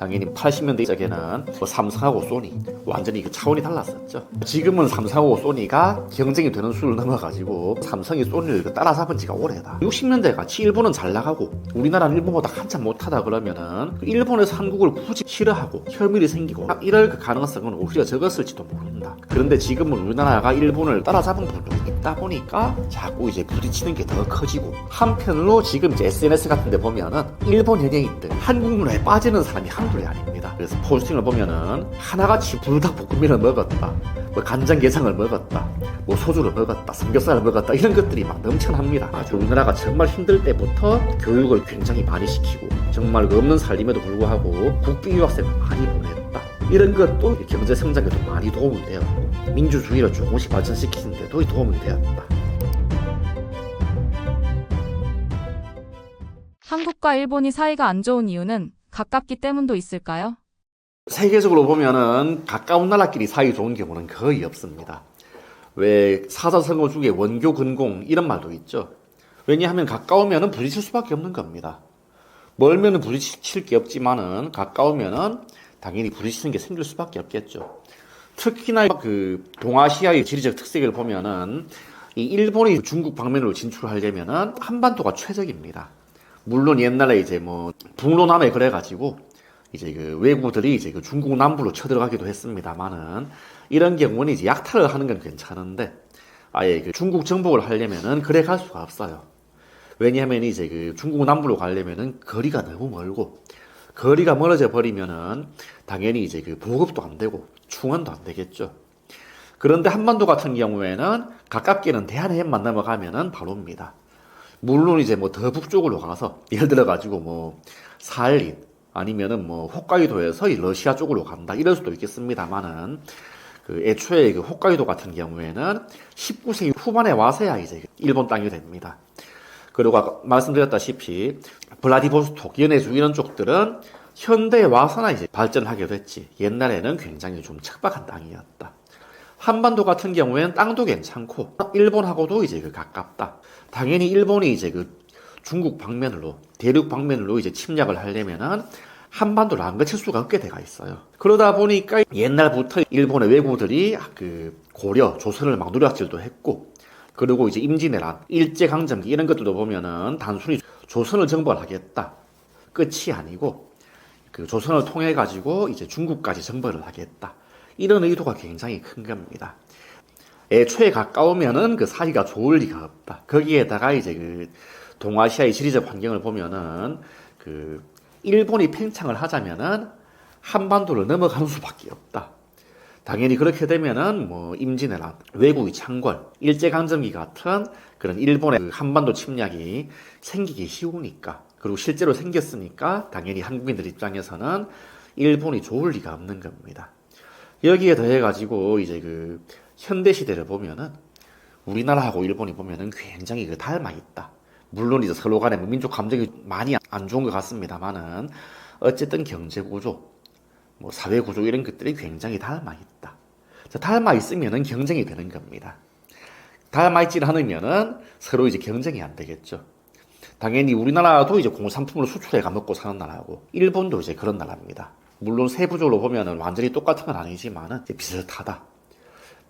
당연히 80년대 시작에는 삼성하고 소니 완전히 그 차원이 달랐었죠. 지금은 삼성하고 소니가 경쟁이 되는 수를 넘어가지고 삼성이 소니를 따라잡은 지가 오래다. 60년대 같이 일본은 잘 나가고 우리나라는 일본보다 한참 못하다 그러면은 일본에서 한국을 굳이 싫어하고 혐일이 생기고 이럴 그 가능성은 오히려 적었을지도 모른다. 그런데 지금은 우리나라가 일본을 따라잡은 부분이 있다 보니까 자꾸 이제 부딪히는 게 더 커지고, 한편으로 지금 이제 SNS 같은 데 보면은 일본 연예인들 한국 문화에 빠지는 사람이 한둘이 아닙니다. 그래서 포스팅을 보면은 하나같이 불닭볶음면을 먹었다, 뭐 간장게장을 먹었다, 뭐 소주를 먹었다, 삼겹살을 먹었다, 이런 것들이 막 넘쳐납니다. 아주 우리나라가 정말 힘들 때부터 교육을 굉장히 많이 시키고 정말 없는 살림에도 불구하고 국비 유학생을 많이 보냈다. 이런 것도 경제 성장에도 많이 도움이 되었고 민주주의를 조금씩 발전시키는 데도 도움이 되었다. 한국과 일본이 사이가 안 좋은 이유는 가깝기 때문도 있을까요? 세계적으로 보면은 가까운 나라끼리 사이 좋은 경우는 거의 없습니다. 왜 사자성어 중에 원교 근공 이런 말도 있죠. 왜냐하면 가까우면은 부딪힐 수밖에 없는 겁니다. 멀면은 부딪힐 게 없지만은 가까우면은 당연히 부딪히는 게 생길 수밖에 없겠죠. 특히나 그 동아시아의 지리적 특색을 보면은 이 일본이 중국 방면으로 진출하려면은 한반도가 최적입니다. 물론 옛날에 이제 뭐 북로남해 그래가지고 이제 그 왜구들이 이제 그 중국 남부로 쳐들어가기도 했습니다만은 이런 경우는 이제 약탈을 하는 건 괜찮은데 아예 그 중국 정복을 하려면은 그래 갈 수가 없어요. 왜냐하면 이제 그 중국 남부로 가려면은 거리가 너무 멀고, 거리가 멀어져 버리면은 당연히 이제 그 보급도 안 되고 충원도 안 되겠죠. 그런데 한반도 같은 경우에는 가깝게는 대한해협만 넘어가면은 바로입니다. 물론 이제 뭐 더 북쪽으로 가서 예를 들어 가지고 뭐 사할린 아니면은 뭐 홋카이도에서 이 러시아 쪽으로 간다 이럴 수도 있겠습니다만은 그 애초에 그 홋카이도 같은 경우에는 19세기 후반에 와서야 이제 일본 땅이 됩니다. 그리고 아까 말씀드렸다시피 블라디보스톡, 연해주 이런 쪽들은 현대에 와서나 이제 발전하게 됐지 옛날에는 굉장히 좀 척박한 땅이었다. 한반도 같은 경우에는 땅도 괜찮고 일본하고도 이제 그 가깝다. 당연히 일본이 이제 그 중국 방면으로 대륙 방면으로 이제 침략을 하려면은 한반도를 안 거칠 수가 없게 돼가 있어요. 그러다 보니까 옛날부터 일본의 왜구들이 그 고려, 조선을 막 노략질도 했고, 그리고 이제 임진왜란, 일제강점기 이런 것들도 보면은 단순히 조선을 정복을 하겠다 끝이 아니고 그 조선을 통해 가지고 이제 중국까지 정벌을 하겠다. 이런 의도가 굉장히 큰 겁니다. 애초에 가까우면은 그 사이가 좋을 리가 없다. 거기에다가 이제 그 동아시아의 지리적 환경을 보면은 그 일본이 팽창을 하자면은 한반도를 넘어가는 수밖에 없다. 당연히 그렇게 되면은 뭐 임진왜란, 왜구의 창궐, 일제강점기 같은 그런 일본의 그 한반도 침략이 생기기 쉬우니까, 그리고 실제로 생겼으니까 당연히 한국인들 입장에서는 일본이 좋을 리가 없는 겁니다. 여기에 더해 가지고 이제 그 현대 시대를 보면은 우리나라하고 일본이 보면은 굉장히 그 닮아 있다. 물론 이제 서로 간에 민족 감정이 많이 안 좋은 것 같습니다만은 어쨌든 경제 구조, 뭐 사회 구조 이런 것들이 굉장히 닮아 있다. 닮아 있으면은 경쟁이 되는 겁니다. 닮아 있지 않으면은 서로 이제 경쟁이 안 되겠죠. 당연히 우리나라도 이제 공산품을 수출해가 먹고 사는 나라고 일본도 이제 그런 나라입니다. 물론 세부적으로 보면은 완전히 똑같은 건 아니지만은 비슷하다.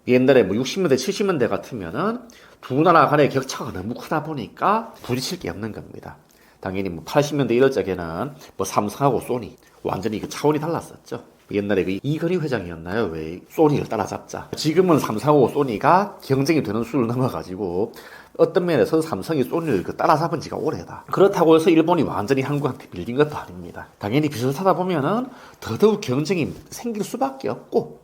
옛날에 뭐 60년대, 70년대 같으면은 두 나라 간의 격차가 너무 크다 보니까 부딪힐 게 없는 겁니다. 당연히 뭐 80년대 이럴 적에는 뭐 삼성하고 소니 완전히 그 차원이 달랐었죠. 옛날에 그 이건희 회장이었나요? 왜 소니를 따라잡자. 지금은 삼성하고 소니가 경쟁이 되는 수를 넘어가지고 어떤 면에서 삼성이 소니를 그 따라잡은 지가 오래다. 그렇다고 해서 일본이 완전히 한국한테 밀린 것도 아닙니다. 당연히 비슷하다 보면은 더더욱 경쟁이 생길 수밖에 없고,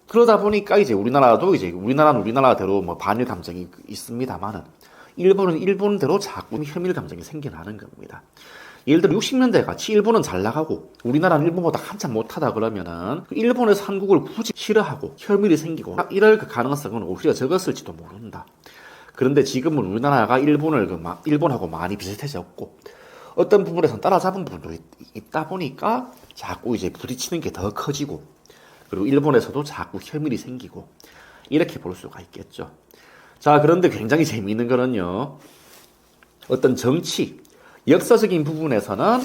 그러다 보니까 이제 우리나라도 이제 우리나라는 우리나라대로 뭐 반일 감정이 있습니다만은 일본은 일본대로 자꾸 혐일 감정이 생겨나는 겁니다. 예를 들어 60년대 같이 일본은 잘 나가고 우리나라는 일본보다 한참 못하다 그러면은 일본에서 한국을 굳이 싫어하고 혐일이 생기고 이럴 그 가능성은 오히려 적었을지도 모른다. 그런데 지금은 우리나라가 일본하고 많이 비슷해졌고 어떤 부분에서는 따라잡은 부분도 있다 보니까 자꾸 이제 부딪히는 게 더 커지고, 그리고 일본에서도 자꾸 혐일이 생기고 이렇게 볼 수가 있겠죠. 자, 그런데 굉장히 재미있는 거는요, 어떤 정치, 역사적인 부분에서는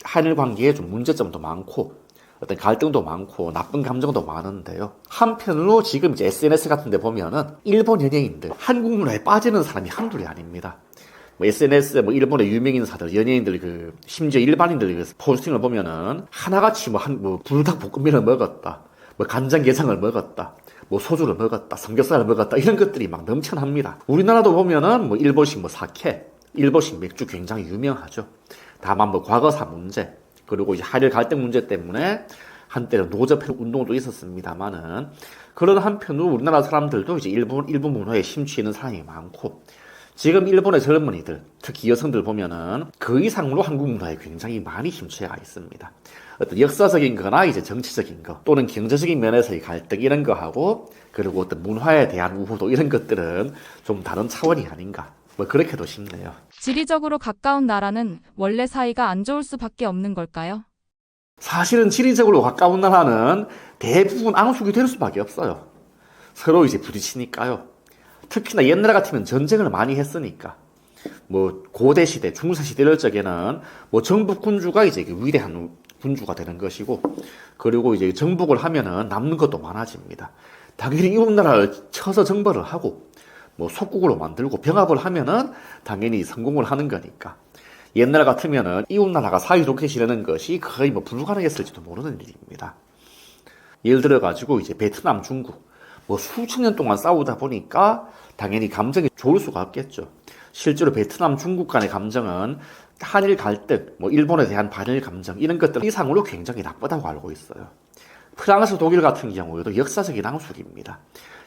한일 관계에 좀 문제점도 많고 어떤 갈등도 많고 나쁜 감정도 많은데요. 한편으로 지금 이제 SNS 같은 데 보면은 일본 연예인들, 한국 문화에 빠지는 사람이 한둘이 아닙니다. 뭐 SNS에 뭐 일본의 유명인사들, 연예인들 심지어 일반인들 포스팅을 보면은 하나같이 뭐 불닭볶음면을 먹었다. 뭐 간장게장을 먹었다. 뭐 소주를 먹었다. 삼겹살을 먹었다. 이런 것들이 막 넘쳐납니다. 우리나라도 보면은 뭐 일본식 뭐 사케, 일본식 맥주 굉장히 유명하죠. 다만 뭐 과거사 문제, 그리고 이제 한일 갈등 문제 때문에 한때는 노접해 운동도 있었습니다만은 그런 한편으로 우리나라 사람들도 이제 일본 문화에 심취하는 사람이 많고 지금 일본의 젊은이들, 특히 여성들 보면은 그 이상으로 한국 문화에 굉장히 많이 심취해가 있습니다. 어떤 역사적인 거나 이제 정치적인 거 또는 경제적인 면에서의 갈등 이런 거하고 그리고 어떤 문화에 대한 우호도 이런 것들은 좀 다른 차원이 아닌가. 뭐 그렇게도 싶네요. 지리적으로 가까운 나라는 원래 사이가 안 좋을 수밖에 없는 걸까요? 사실은 지리적으로 가까운 나라는 대부분 앙숙이 될 수밖에 없어요. 서로 이제 부딪히니까요. 특히나 옛날 같으면 전쟁을 많이 했으니까. 뭐 고대 시대, 중세 시대 이럴 적에는 뭐 정복 군주가 이제 위대한 군주가 되는 것이고, 그리고 이제 정복을 하면은 남는 것도 많아집니다. 당연히 이웃 나라를 쳐서 정벌을 하고, 뭐 속국으로 만들고 병합을 하면은 당연히 성공을 하는 거니까. 옛날 같으면은 이웃 나라가 사이좋게 지내는 것이 거의 뭐 불가능했을지도 모르는 일입니다. 예를 들어 가지고 이제 베트남, 중국 뭐 수천 년 동안 싸우다 보니까 당연히 감정이 좋을 수가 없겠죠. 실제로 베트남, 중국 간의 감정은 한일 갈등, 뭐 일본에 대한 반일 감정 이런 것들 이상으로 굉장히 나쁘다고 알고 있어요. 프랑스, 독일 같은 경우에도 역사적인 앙숙입니다.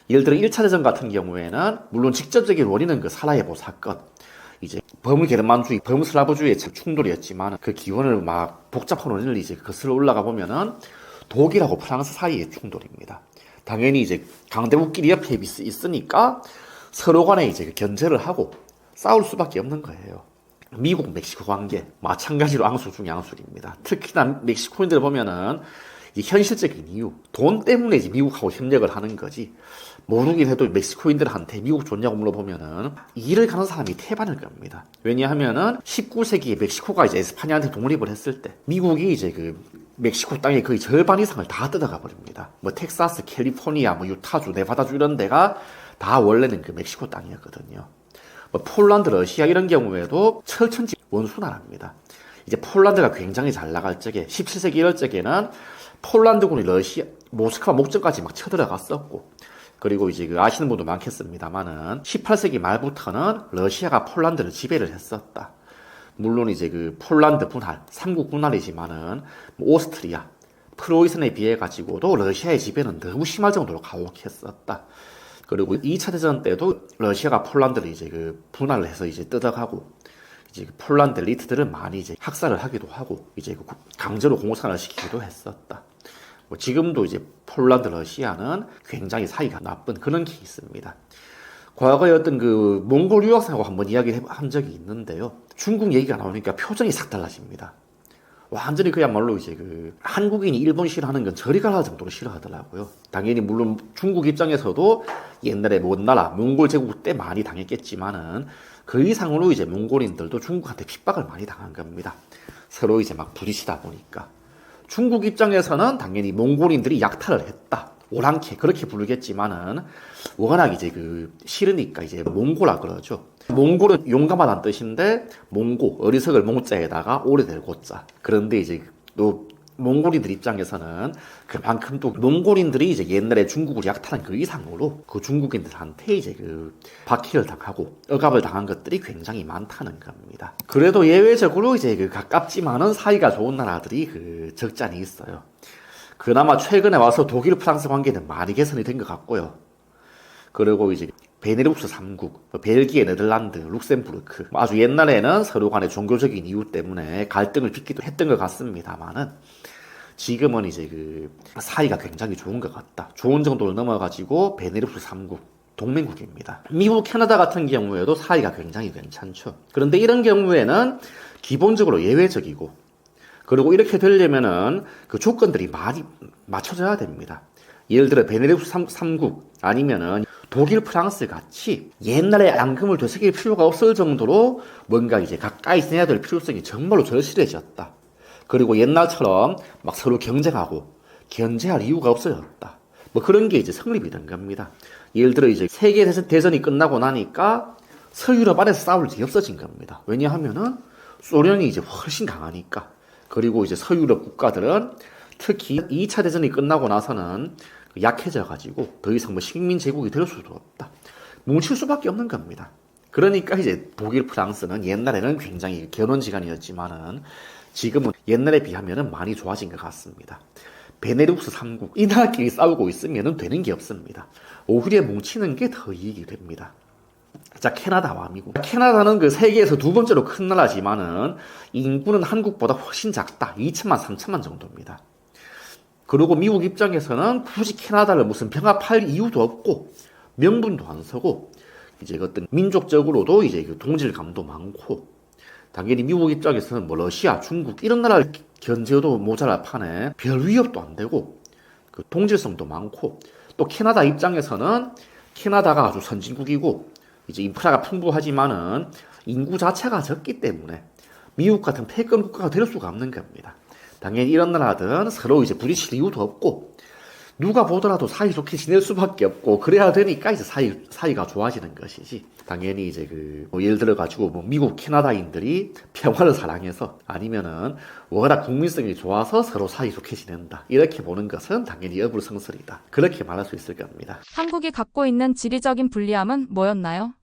예를 들어 1차 대전 같은 경우에는 물론 직접적인 원인은 그 사라예보 사건, 이제 범게르만주의, 범슬라브주의의 충돌이었지만 그 기원을 막 복잡한 원인을 이제 거슬러 올라가 보면은 독일하고 프랑스 사이의 충돌입니다. 당연히 이제 강대국끼리 옆에 있으니까 서로 간에 이제 견제를 하고 싸울 수밖에 없는 거예요. 미국, 멕시코 관계 마찬가지로 앙숙 중의 앙숙입니다. 특히나 멕시코인들 보면은 이 현실적인 이유, 돈 때문에 이제 미국하고 협력을 하는 거지. 모르긴 해도 멕시코인들한테 미국 좋냐고 물어보면은 일을 가는 사람이 태반일 겁니다. 왜냐하면은 19세기에 멕시코가 이제 에스파냐한테 독립을 했을 때 미국이 이제 멕시코 땅의 거의 절반 이상을 다 뜯어가 버립니다. 뭐 텍사스, 캘리포니아, 뭐 유타주, 네바다주 이런 데가 다 원래는 멕시코 땅이었거든요. 뭐 폴란드, 러시아 이런 경우에도 철천지 원수나라입니다. 이제 폴란드가 굉장히 잘 나갈 적에 17세기 이럴 적에는 폴란드군이 러시아 모스크바 목전까지 막 쳐들어갔었고, 그리고 이제 아시는 분도 많겠습니다만은 18세기 말부터는 러시아가 폴란드를 지배를 했었다. 물론 이제 폴란드 분할, 삼국 분할이지만은 오스트리아, 프로이센에 비해 가지고도 러시아의 지배는 너무 심할 정도로 가혹했었다. 그리고 2차 대전 때도 러시아가 폴란드를 이제 분할을 해서 이제 뜯어가고, 이제 폴란드 리트들은 많이 이제 학살을 하기도 하고, 이제 강제로 공산을 시키기도 했었다. 뭐 지금도 이제 폴란드, 러시아는 굉장히 사이가 나쁜 그런 케이스입니다. 과거에 어떤 몽골 유학생하고 한번 이야기를 한 적이 있는데요. 중국 얘기가 나오니까 표정이 싹 달라집니다. 완전히 그야말로 이제 한국인이 일본 싫어하는 건 저리 가라 정도로 싫어하더라고요. 당연히 물론 중국 입장에서도 옛날에 먼 나라 몽골 제국 때 많이 당했겠지만은 그 이상으로 이제 몽골인들도 중국한테 핍박을 많이 당한 겁니다. 서로 이제 막 부딪히다 보니까. 중국 입장에서는 당연히 몽골인들이 약탈을 했다. 오랑캐 그렇게 부르겠지만은 워낙 이제 싫으니까 이제 몽고라 그러죠. 몽골은 용감하다는 뜻인데 몽고 어리석을 몽자에다가 오래될 고자. 그런데 이제 또 몽골인들 입장에서는 그만큼 또 몽골인들이 이제 옛날에 중국을 약탈한 그 이상으로 그 중국인들한테 이제 박해를 당하고 억압을 당한 것들이 굉장히 많다는 겁니다. 그래도 예외적으로 이제 가깝지만은 사이가 좋은 나라들이 적지 않이 있어요. 그나마 최근에 와서 독일, 프랑스 관계는 많이 개선이 된 것 같고요. 그리고 이제 베네룩스 3국, 벨기에, 네덜란드, 룩셈부르크. 아주 옛날에는 서로 간의 종교적인 이유 때문에 갈등을 빚기도 했던 것 같습니다만은 지금은 이제 사이가 굉장히 좋은 것 같다. 좋은 정도를 넘어가지고 베네룩스 3국, 동맹국입니다. 미국, 캐나다 같은 경우에도 사이가 굉장히 괜찮죠. 그런데 이런 경우에는 기본적으로 예외적이고, 그리고 이렇게 되려면은 조건들이 많이 맞춰져야 됩니다. 예를 들어 베네룩스 3국 아니면은 독일, 프랑스 같이 옛날에 앙금을 되새길 필요가 없을 정도로 뭔가 이제 가까이 지내야 될 필요성이 정말로 절실해졌다. 그리고 옛날처럼 막 서로 경쟁하고 견제할 이유가 없어졌다. 뭐 그런 게 이제 성립이 된 겁니다. 예를 들어 이제 세계 대전이 끝나고 나니까 서유럽 안에서 싸울 일이 없어진 겁니다. 왜냐하면은 소련이 이제 훨씬 강하니까. 그리고 이제 서유럽 국가들은 특히 2차 대전이 끝나고 나서는 약해져 가지고 더 이상 뭐 식민 제국이 될 수도 없다. 뭉칠 수밖에 없는 겁니다. 그러니까 이제 독일, 프랑스는 옛날에는 굉장히 견원지간이었지만은 지금은 옛날에 비하면은 많이 좋아진 것 같습니다. 베네룩스 3국 이 나라끼리 싸우고 있으면은 되는 게 없습니다. 오히려 뭉치는 게 더 이익이 됩니다. 자, 캐나다와 미국. 캐나다는 그 세계에서 두 번째로 큰 나라지만은 인구는 한국보다 훨씬 작다. 2천만, 3천만 정도입니다. 그리고 미국 입장에서는 굳이 캐나다를 무슨 병합할 이유도 없고 명분도 안 서고 이제 어떤 민족적으로도 이제 그 동질감도 많고 당연히 미국 입장에서는 뭐 러시아, 중국 이런 나라 견제도 모자랄 판에 별 위협도 안 되고 그 동질성도 많고 또 캐나다 입장에서는 캐나다가 아주 선진국이고 이제 인프라가 풍부하지만은 인구 자체가 적기 때문에 미국 같은 패권 국가가 될 수가 없는 겁니다. 당연히 이런 나라들은 서로 이제 부딪힐 이유도 없고 누가 보더라도 사이좋게 지낼 수밖에 없고 그래야 되니까 이제 사이가 좋아지는 것이지. 당연히 이제 뭐 예를 들어 가지고 뭐 미국 캐나다인들이 평화를 사랑해서 아니면은 워낙 국민성이 좋아서 서로 사이좋게 지낸다 이렇게 보는 것은 당연히 어불성설이다. 그렇게 말할 수 있을 겁니다. 한국이 갖고 있는 지리적인 불리함은 뭐였나요?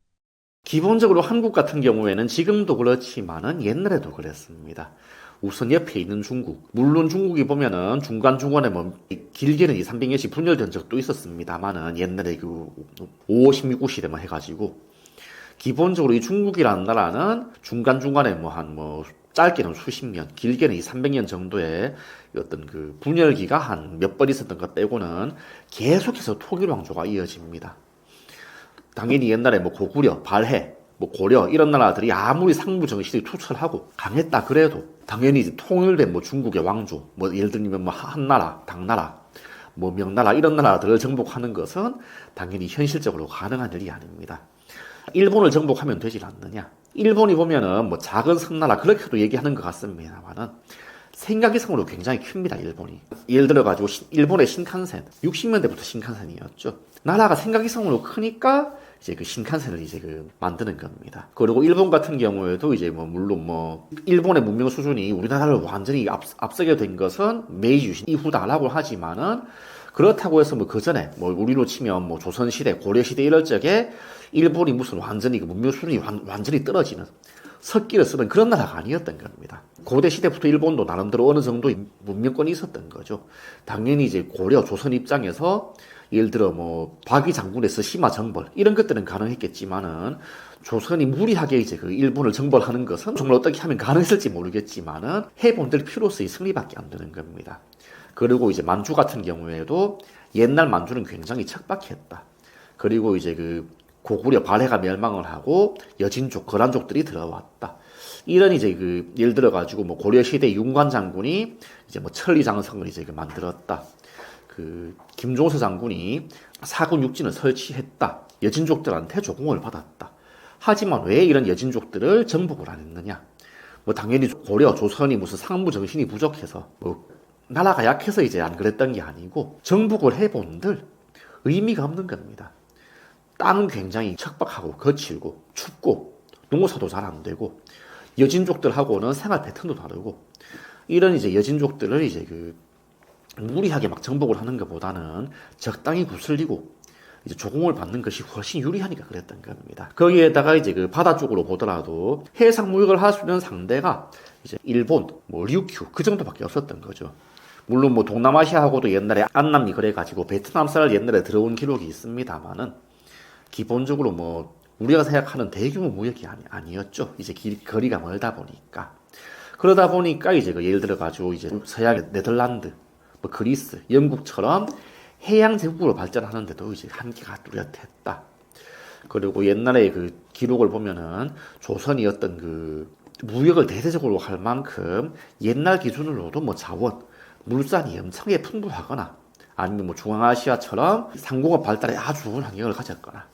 기본적으로 한국 같은 경우에는 지금도 그렇지만은 옛날에도 그랬습니다. 우선 옆에 있는 중국. 물론 중국이 보면은 중간중간에 뭐 길게는 2, 300년씩 분열된 적도 있었습니다만은 옛날에 그 5, 16국 시대만 해가지고 기본적으로 이 중국이라는 나라는 중간중간에 짧게는 수십 년, 길게는 2, 300년 정도의 어떤 그 분열기가 한 몇 번 있었던 것 빼고는 계속해서 통일 왕조가 이어집니다. 당연히 옛날에 뭐 고구려, 발해, 뭐 고려 이런 나라들이 아무리 상부 정신이 투철하고 강했다 그래도 당연히 이제 통일된 뭐 중국의 왕조, 뭐 예를 들면 뭐 한나라, 당나라, 뭐 명나라 이런 나라들을 정복하는 것은 당연히 현실적으로 가능한 일이 아닙니다. 일본을 정복하면 되질 않느냐? 일본이 보면은 뭐 작은 섬나라 그렇게도 얘기하는 것 같습니다만은 생각 이상으로 굉장히 큽니다. 일본이. 예를 들어 가지고 일본의 신칸센 60년대부터 신칸센이었죠. 나라가 생각 이상으로 크니까 이제 그 신칸센을 이제 만드는 겁니다. 그리고 일본 같은 경우에도 이제 뭐 물론 뭐 일본의 문명 수준이 우리나라를 완전히 앞서게 된 것은 메이지 유신 이후다라고 하지만은 그렇다고 해서 뭐 그 전에 뭐 우리로 치면 뭐 조선 시대, 고려 시대 이럴 적에 일본이 무슨 완전히 그 문명 수준이 완전히 떨어지는 석기를 쓰는 그런 나라가 아니었던 겁니다. 고대 시대부터 일본도 나름대로 어느 정도의 문명권이 있었던 거죠. 당연히 이제 고려, 조선 입장에서 예를 들어 뭐 박이 장군의 스시마 정벌 이런 것들은 가능했겠지만은 조선이 무리하게 이제 그 일본을 정벌하는 것은 정말 어떻게 하면 가능했을지 모르겠지만은 해본 될 필요성이 승리밖에 안 되는 겁니다. 그리고 이제 만주 같은 경우에도 옛날 만주는 굉장히 척박했다. 그리고 이제 그 고구려 발해가 멸망을 하고 여진족, 거란족들이 들어왔다. 이런 이제 그 예를 들어 가지고 뭐 고려 시대 윤관 장군이 이제 뭐 천리장성을 이제 만들었다. 그 김종서 장군이 사군 육진을 설치했다. 여진족들한테 조공을 받았다. 하지만 왜 이런 여진족들을 정복을 안 했느냐? 뭐 당연히 고려, 조선이 무슨 상무 정신이 부족해서 뭐 나라가 약해서 이제 안 그랬던 게 아니고 정복을 해본들 의미가 없는 겁니다. 땅은 굉장히 척박하고 거칠고 춥고 농사도 잘 안 되고 여진족들하고는 생활 패턴도 다르고 이런 이제 여진족들을 이제 무리하게 막 정복을 하는 것보다는 적당히 구슬리고 이제 조공을 받는 것이 훨씬 유리하니까 그랬던 겁니다. 거기에다가 이제 그 바다 쪽으로 보더라도 해상 무역을 할 수 있는 상대가 이제 일본, 뭐 류큐 그 정도밖에 없었던 거죠. 물론 뭐 동남아시아하고도 옛날에 안남이 그래가지고 베트남 쌀 옛날에 들어온 기록이 있습니다만은 기본적으로 뭐 우리가 생각하는 대규모 무역이 아니었죠. 이제 거리가 멀다 보니까. 그러다 보니까 이제 예를 들어 가지고 이제 서양의 네덜란드, 뭐 그리스, 영국처럼 해양 제국으로 발전하는데도 이제 한계가 뚜렷했다. 그리고 옛날에 그 기록을 보면은 조선이 어떤 무역을 대대적으로 할 만큼 옛날 기준으로도 뭐 자원, 물산이 엄청나게 풍부하거나 아니면 뭐 중앙아시아처럼 상공업 발달에 아주 좋은 환경을 가졌거나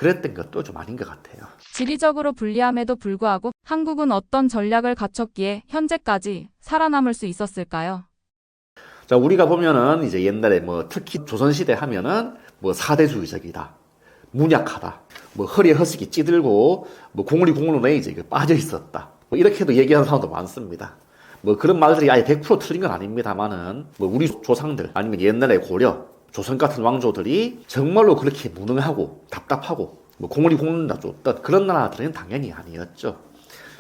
그랬던 것도 좀 아닌 것 같아요. 지리적으로 불리함에도 불구하고 한국은 어떤 전략을 갖췄기에 현재까지 살아남을 수 있었을까요? 자, 우리가 보면은 이제 옛날에 뭐 특히 조선시대 하면은 뭐 사대주의적이다, 문약하다, 뭐 허리에 허식이 찌들고 뭐 공리공론에 이제 빠져 있었다. 뭐 이렇게도 얘기하는 사람도 많습니다. 뭐 그런 말들이 아예 100% 틀린 건 아닙니다만은 뭐 우리 조상들 아니면 옛날에 고려, 조선 같은 왕조들이 정말로 그렇게 무능하고 답답하고 뭐 공리공론다 줬던 그런 나라들은 당연히 아니었죠.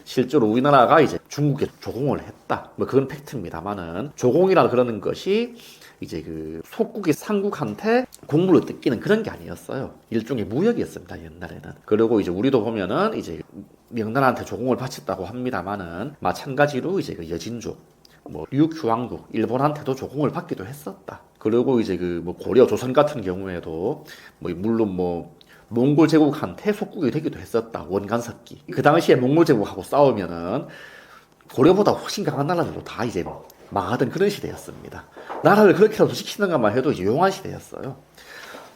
실제로 우리나라가 이제 중국에 조공을 했다. 뭐 그건 팩트입니다만은 조공이라 그러는 것이 이제 그 속국의 상국한테 공물을 뜯기는 그런 게 아니었어요. 일종의 무역이었습니다, 옛날에는. 그리고 이제 우리도 보면은 이제 명나라한테 조공을 바쳤다고 합니다만은 마찬가지로 이제 그 여진족, 뭐 류큐왕국, 일본한테도 조공을 받기도 했었다. 그리고 이제 그 뭐 고려, 조선 같은 경우에도 뭐 물론 뭐 몽골 제국한테 속국이 되기도 했었다. 원간섭기. 그 당시에 몽골 제국하고 싸우면은 고려보다 훨씬 강한 나라들도 다 이제 망하던 그런 시대였습니다. 나라를 그렇게라도 지키는가만 해도 이제 용한 시대였어요.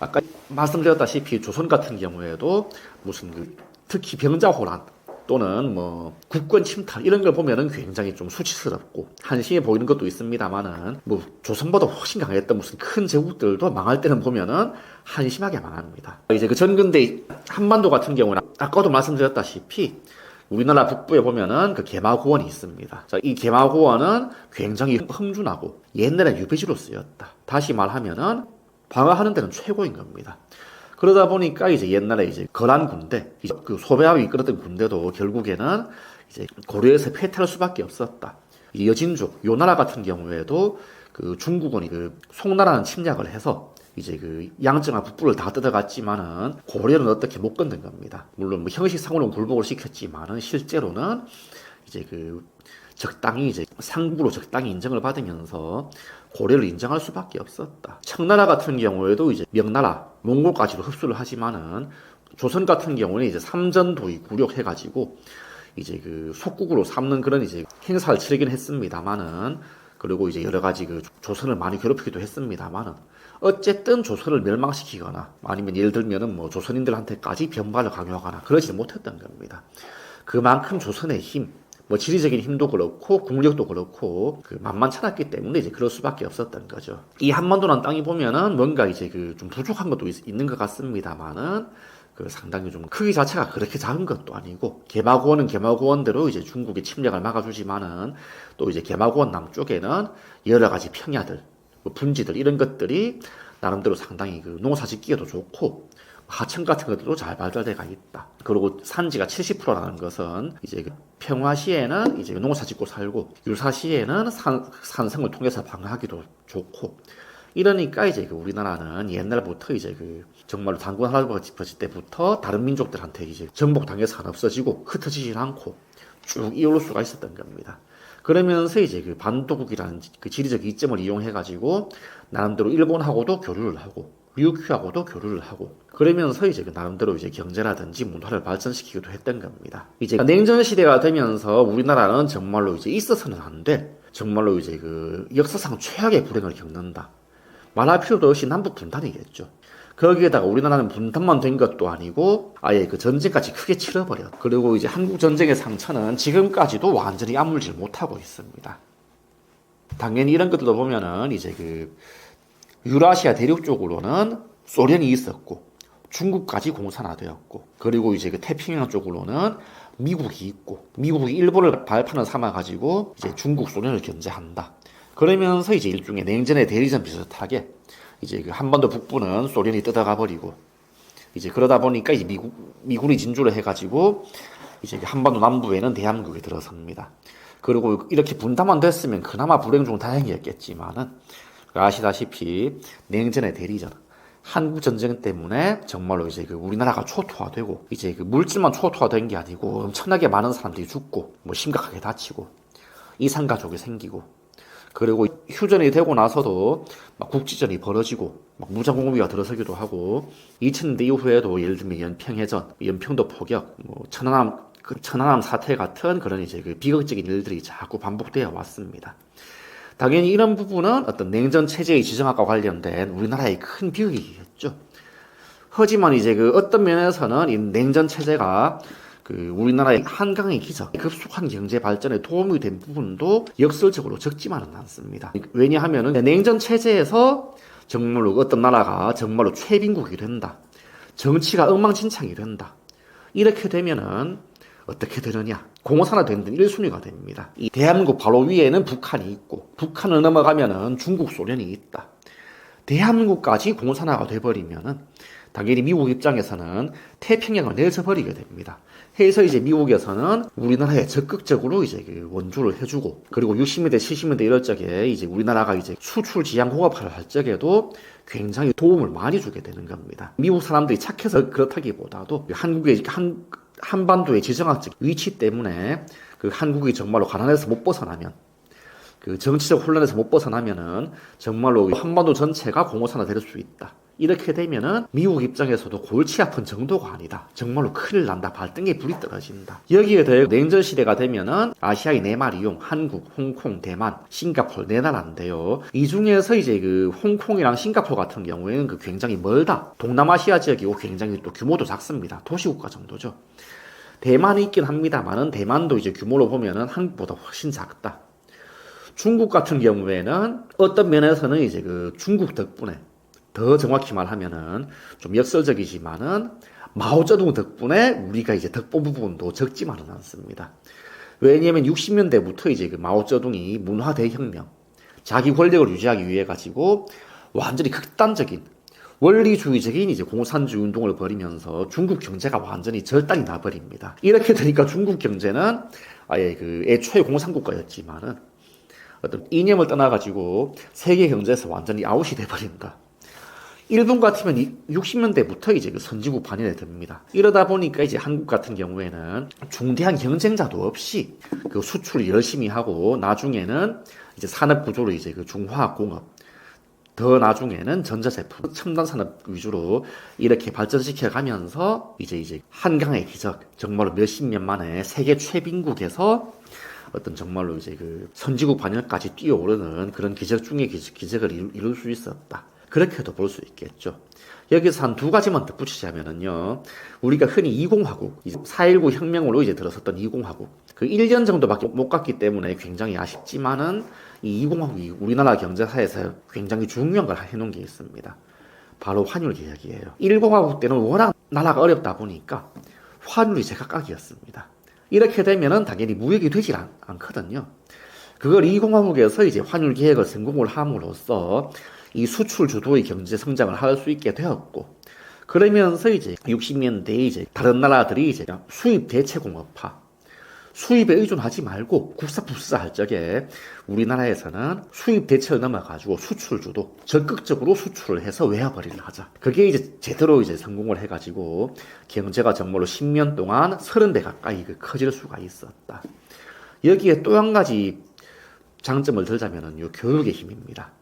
아까 말씀드렸다시피 조선 같은 경우에도 무슨 그 특히 병자호란 또는 뭐 국권 침탈 이런 걸 보면은 굉장히 좀 수치스럽고 한심해 보이는 것도 있습니다만은 뭐 조선보다 훨씬 강했던 무슨 큰 제국들도 망할 때는 보면은 한심하게 망합니다. 이제 그 전근대 한반도 같은 경우는 아까도 말씀드렸다시피 우리나라 북부에 보면은 그 개마고원이 있습니다. 자, 이 개마고원은 굉장히 험준하고 옛날엔 유배지로 쓰였다. 다시 말하면은 방어하는 데는 최고인 겁니다. 그러다 보니까 이제 옛날에 이제 거란 군대, 이제 그 소배합이 이끌었던 군대도 결국에는 이제 고려에서 패퇴할 수밖에 없었다. 이제 여진족, 요 나라 같은 경우에도 그 중국군이 그 송나라는 침략을 해서 이제 그 양정화 북부를 다 뜯어갔지만은 고려는 어떻게 못 건든 겁니다. 물론 뭐 형식상으로는 굴복을 시켰지만은 실제로는 이제 그 적당히 이제 상국으로 적당히 인정을 받으면서 고려를 인정할 수밖에 없었다. 청나라 같은 경우에도 이제 명나라, 몽골까지도 흡수를 하지만은 조선 같은 경우는 이제 삼전도의 굴욕해가지고 이제 그 속국으로 삼는 그런 이제 행사를 치르긴 했습니다만은 그리고 이제 여러 가지 그 조선을 많이 괴롭히기도 했습니다만은 어쨌든 조선을 멸망시키거나 아니면 예를 들면은 뭐 조선인들한테까지 병발을 강요하거나 그러지 못했던 겁니다. 그만큼 조선의 힘, 뭐 지리적인 힘도 그렇고 국력도 그렇고 그 만만찮았기 때문에 이제 그럴 수밖에 없었던 거죠. 이 한반도라는 땅이 보면은 뭔가 이제 그 좀 부족한 것도 있는 것 같습니다만은 그 상당히 좀 크기 자체가 그렇게 작은 것도 아니고 개마고원은 개마고원대로 이제 중국의 침략을 막아주지만은 또 이제 개마고원 남쪽에는 여러 가지 평야들, 뭐 분지들 이런 것들이 나름대로 상당히 그 농사 짓기에도 좋고 하천 같은 것들도 잘 발달돼가 있다. 그리고 산지가 70%라는 것은 이제 그 평화시에는 이제 농사 짓고 살고 유사시에는 산성을 통해서 방어하기도 좋고 이러니까 이제 그 우리나라는 옛날부터 이제 그 정말로 단군 할아버지 때부터 다른 민족들한테 이제 정복당해서 안 없어지고 흩어지질 않고 쭉 이어올 수가 있었던 겁니다. 그러면서 이제 그 반도국이라는 그 지리적 이점을 이용해가지고 나름대로 일본하고도 교류를 하고 류큐하고도 교류를 하고 그러면서 이제 그 나름대로 이제 경제라든지 문화를 발전시키기도 했던 겁니다. 이제 냉전 시대가 되면서 우리나라는 정말로 이제 있어서는 안 될 정말로 이제 그 역사상 최악의 불행을 겪는다. 말할 필요도 없이 남북 분단이겠죠. 거기에다가 우리나라는 분단만 된 것도 아니고 아예 그 전쟁까지 크게 치러버렸. 그리고 이제 한국 전쟁의 상처는 지금까지도 완전히 아물질 못하고 있습니다. 당연히 이런 것들도 보면은 이제 그 유라시아 대륙 쪽으로는 소련이 있었고 중국까지 공산화되었고 그리고 이제 그 태평양 쪽으로는 미국이 있고 미국이 일본을 발판을 삼아가지고 이제 중국 소련을 견제한다. 그러면서 이제 일종의 냉전의 대리전 비슷하게 이제 그 한반도 북부는 소련이 뜯어가 버리고 이제 그러다 보니까 이제 미군이 진주를 해가지고 이제 한반도 남부에는 대한민국이 들어섭니다. 그리고 이렇게 분담만 됐으면 그나마 불행 중 다행이었겠지만은 아시다시피 냉전의 대리전 한국 전쟁 때문에 정말로 이제 그 우리나라가 초토화되고 이제 그 물질만 초토화된 게 아니고 엄청나게 많은 사람들이 죽고 뭐 심각하게 다치고 이산 가족이 생기고 그리고 휴전이 되고 나서도 막 국지전이 벌어지고 막 무장공비가 들어서기도 하고 2000년대 이후에도 예를 들면 연평해전, 연평도 포격, 뭐 천안함 사태 같은 그런 이제 그 비극적인 일들이 자꾸 반복되어 왔습니다. 당연히 이런 부분은 어떤 냉전 체제의 지정학과 관련된 우리나라의 큰 비극이겠죠. 하지만 이제 그 어떤 면에서는 이 냉전 체제가 그 우리나라의 한강의 기적, 급속한 경제 발전에 도움이 된 부분도 역설적으로 적지만은 않습니다. 왜냐하면은 냉전 체제에서 정말로 어떤 나라가 정말로 최빈국이 된다. 정치가 엉망진창이 된다. 이렇게 되면은 어떻게 되느냐? 공산화 된 1순위가 됩니다. 이 대한민국 바로 위에는 북한이 있고, 북한을 넘어가면은 중국, 소련이 있다. 대한민국까지 공산화가 돼버리면은 당연히 미국 입장에서는 태평양을 내줘버리게 됩니다. 해서 이제 미국에서는 우리나라에 적극적으로 이제 그 원조를 해주고, 그리고 60년대, 70년대 이럴 적에 이제 우리나라가 이제 수출 지향 공업화를 할 적에도 굉장히 도움을 많이 주게 되는 겁니다. 미국 사람들이 착해서 그렇다기보다도 한국의 한반도의 지정학적 위치 때문에 그 한국이 정말로 가난해서 못 벗어나면, 그 정치적 혼란에서 못 벗어나면은 정말로 한반도 전체가 공허산화 될 수 있다. 이렇게 되면은 미국 입장에서도 골치 아픈 정도가 아니다. 정말로 큰일 난다. 발등에 불이 떨어진다. 여기에 더해 냉전 시대가 되면은 아시아의 네 마리용, 한국, 홍콩, 대만, 싱가포르 네 나라인데요. 이 중에서 이제 그 홍콩이랑 싱가포르 같은 경우에는 그 굉장히 멀다. 동남아시아 지역이고 굉장히 또 규모도 작습니다. 도시국가 정도죠. 대만이 있긴 합니다만은 대만도 이제 규모로 보면은 한국보다 훨씬 작다. 중국 같은 경우에는 어떤 면에서는 이제 그 중국 덕분에, 더 정확히 말하면은 좀 역설적이지만은 마오쩌둥 덕분에 우리가 이제 덕본 부분도 적지만은 않습니다. 왜냐하면 60년대부터 이제 그 마오쩌둥이 문화 대혁명, 자기 권력을 유지하기 위해 가지고 완전히 극단적인 원리주의적인 이제 공산주의 운동을 벌이면서 중국 경제가 완전히 절단이 나버립니다. 이렇게 되니까 중국 경제는 아예 그 애초에 공산국가였지만은 어떤 이념을 떠나가지고 세계 경제에서 완전히 아웃이 돼버린다. 일본 같으면 60년대부터 이제 그 선진국 반열에 듭니다. 이러다 보니까 이제 한국 같은 경우에는 중대한 경쟁자도 없이 그 수출을 열심히 하고 나중에는 이제 산업 구조를 이제 그 중화학 공업, 더 나중에는 전자제품, 첨단 산업 위주로 이렇게 발전시켜 가면서 이제 한강의 기적, 정말로 몇십 년 만에 세계 최빈국에서 어떤 정말로 이제 그 선진국 반열까지 뛰어오르는 그런 기적 중의 기적을 이룰 수 있었다. 그렇게도 볼 수 있겠죠. 여기서 한 두 가지만 덧붙이자면은요, 우리가 흔히 20화국, 4.19 혁명으로 이제 들어섰던 20화국, 그 1년 정도밖에 못 갔기 때문에 굉장히 아쉽지만은 이 20화국이 우리나라 경제사에서 굉장히 중요한 걸 해놓은 게 있습니다. 바로 환율 개혁이에요. 10화국 때는 워낙 나라가 어렵다 보니까 환율이 제각각이었습니다. 이렇게 되면은 당연히 무역이 되질 않거든요. 그걸 20화국에서 이제 환율 개혁을 성공을 함으로써 이 수출 주도의 경제 성장을 할 수 있게 되었고, 그러면서 이제 60년대에 이제 다른 나라들이 이제 수입 대체 공업화, 수입에 의존하지 말고 국사부사 할 적에 우리나라에서는 수입 대체를 넘어가지고 수출 주도, 적극적으로 수출을 해서 외화벌이를 하자. 그게 이제 제대로 이제 성공을 해가지고 경제가 정말로 10년 동안 30배 가까이 커질 수가 있었다. 여기에 또 한 가지 장점을 들자면은 요 교육의 힘입니다.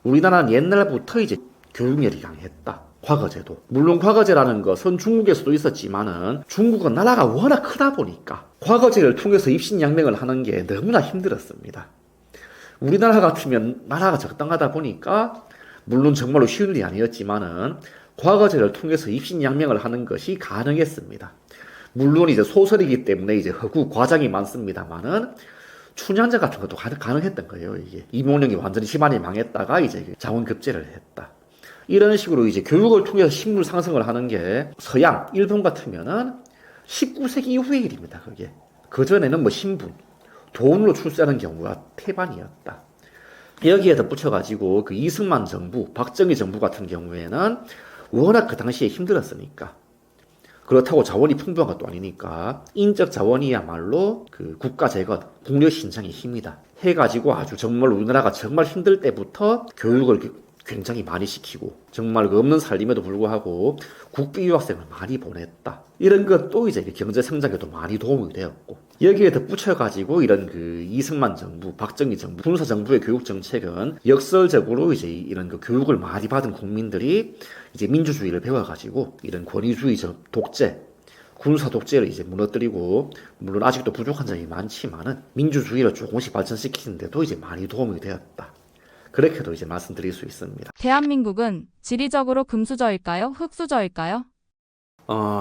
우리나라는 옛날부터 이제 교육열이 강했다. 과거제도. 물론 과거제라는 것은 중국에서도 있었지만은 중국은 나라가 워낙 크다 보니까 과거제를 통해서 입신양명을 하는 게 너무나 힘들었습니다. 우리나라 같으면 나라가 적당하다 보니까 물론 정말로 쉬운 일이 아니었지만은 과거제를 통해서 입신양명을 하는 것이 가능했습니다. 물론 이제 소설이기 때문에 이제 허구, 과장이 많습니다만은 춘향전 같은 것도 가능했던 거예요, 이게. 이몽룡이 완전히 집안이 망했다가 이제 자원급제를 했다. 이런 식으로 이제 교육을 통해서 식물 상승을 하는 게 서양, 일본 같으면은 19세기 이후의 일입니다, 그게. 그전에는 뭐 신분, 돈으로 출세하는 경우가 태반이었다. 여기에 덧붙여가지고 그 이승만 정부, 박정희 정부 같은 경우에는 워낙 그 당시에 힘들었으니까. 그렇다고 자원이 풍부한 것도 아니니까 인적 자원이야말로 그 국가 재건, 국력 신장의 힘이다 해가지고 아주 정말 우리나라가 정말 힘들 때부터 교육을 굉장히 많이 시키고 정말 그 없는 살림에도 불구하고 국비 유학생을 많이 보냈다. 이런 것도 이제 경제 성장에도 많이 도움이 되었고, 여기에 덧붙여가지고 이런 그 이승만 정부, 박정희 정부, 군사 정부의 교육 정책은 역설적으로 이제 이런 그 교육을 많이 받은 국민들이 이제 민주주의를 배워가지고 이런 권위주의 독재, 군사 독재를 이제 무너뜨리고, 물론 아직도 부족한 점이 많지만은 민주주의를 조금씩 발전시키는데도 이제 많이 도움이 되었다. 그렇게도 이제 말씀드릴 수 있습니다. 대한민국은 지리적으로 금수저일까요? 흙수저일까요?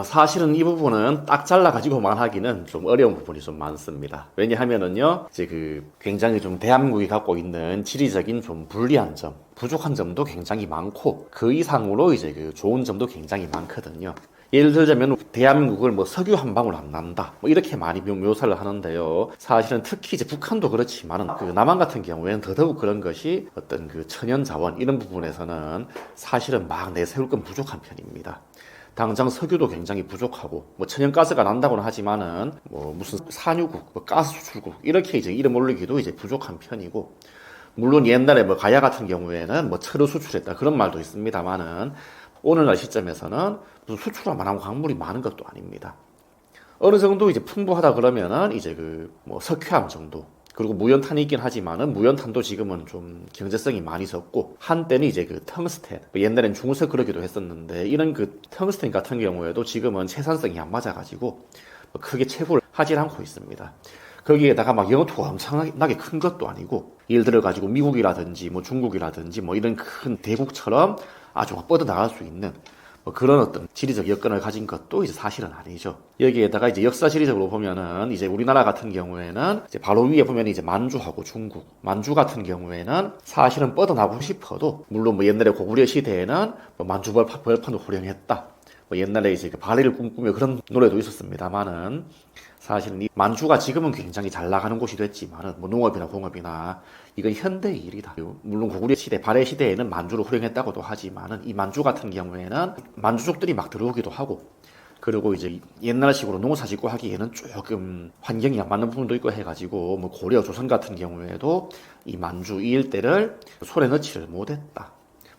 사실은 이 부분은 딱 잘라가지고 말하기는 좀 어려운 부분이 좀 많습니다. 왜냐하면은요, 이제 굉장히 좀 대한민국이 갖고 있는 지리적인 좀 불리한 점, 부족한 점도 굉장히 많고, 그 이상으로 이제 좋은 점도 굉장히 많거든요. 예를 들자면 대한민국을 뭐 석유 한 방울 안 난다 뭐 이렇게 많이 묘사를 하는데요. 사실은 특히 이제 북한도 그렇지만은 남한 같은 경우에는 더더욱 그런 것이 어떤 천연 자원 이런 부분에서는 사실은 막 내세울 건 부족한 편입니다. 당장 석유도 굉장히 부족하고 뭐 천연가스가 난다고는 하지만은 뭐 무슨 산유국, 뭐 가스 수출국 이렇게 이제 이름 올리기도 이제 부족한 편이고, 물론 옛날에 뭐 가야 같은 경우에는 뭐 철을 수출했다 그런 말도 있습니다만은 오늘날 시점에서는 무슨 수출할 만한 광물이 많은 것도 아닙니다. 어느 정도 이제 풍부하다 그러면은 이제 뭐 석회암 정도, 그리고 무연탄이 있긴 하지만은 무연탄도 지금은 좀 경제성이 많이 적고, 한때는 이제 텅스텐, 옛날엔 중석 그러기도 했었는데, 이런 텅스텐 같은 경우에도 지금은 생산성이 안 맞아가지고 크게 채굴을 하질 않고 있습니다. 거기에다가 막 영토가 엄청나게 큰 것도 아니고, 예를 들어가지고 미국이라든지 뭐 중국이라든지 뭐 이런 큰 대국처럼 아주 뻗어나갈 수 있는 그런 어떤 지리적 여건을 가진 것도 이제 사실은 아니죠. 여기에다가 이제 역사 지리적으로 보면은 이제 우리나라 같은 경우에는 이제 바로 위에 보면 이제 만주하고 중국, 만주 같은 경우에는 사실은 뻗어나고 싶어도, 물론 뭐 옛날에 고구려 시대에는 뭐 만주 벌판도 호령했다, 뭐 옛날에 이제 바레를 꿈꾸며 그런 노래도 있었습니다만은, 사실은 이 만주가 지금은 굉장히 잘 나가는 곳이 됐지만은 뭐 농업이나 공업이나 이건 현대의 일이다. 물론 고구려 시대, 발해 시대에는 만주를 호령했다고도 하지만은 이 만주 같은 경우에는 만주족들이 막 들어오기도 하고, 그리고 이제 옛날식으로 농사 짓고 하기에는 조금 환경이 안 맞는 부분도 있고 해가지고 뭐 고려, 조선 같은 경우에도 이 만주 이 일대를 손에 넣지를 못했다.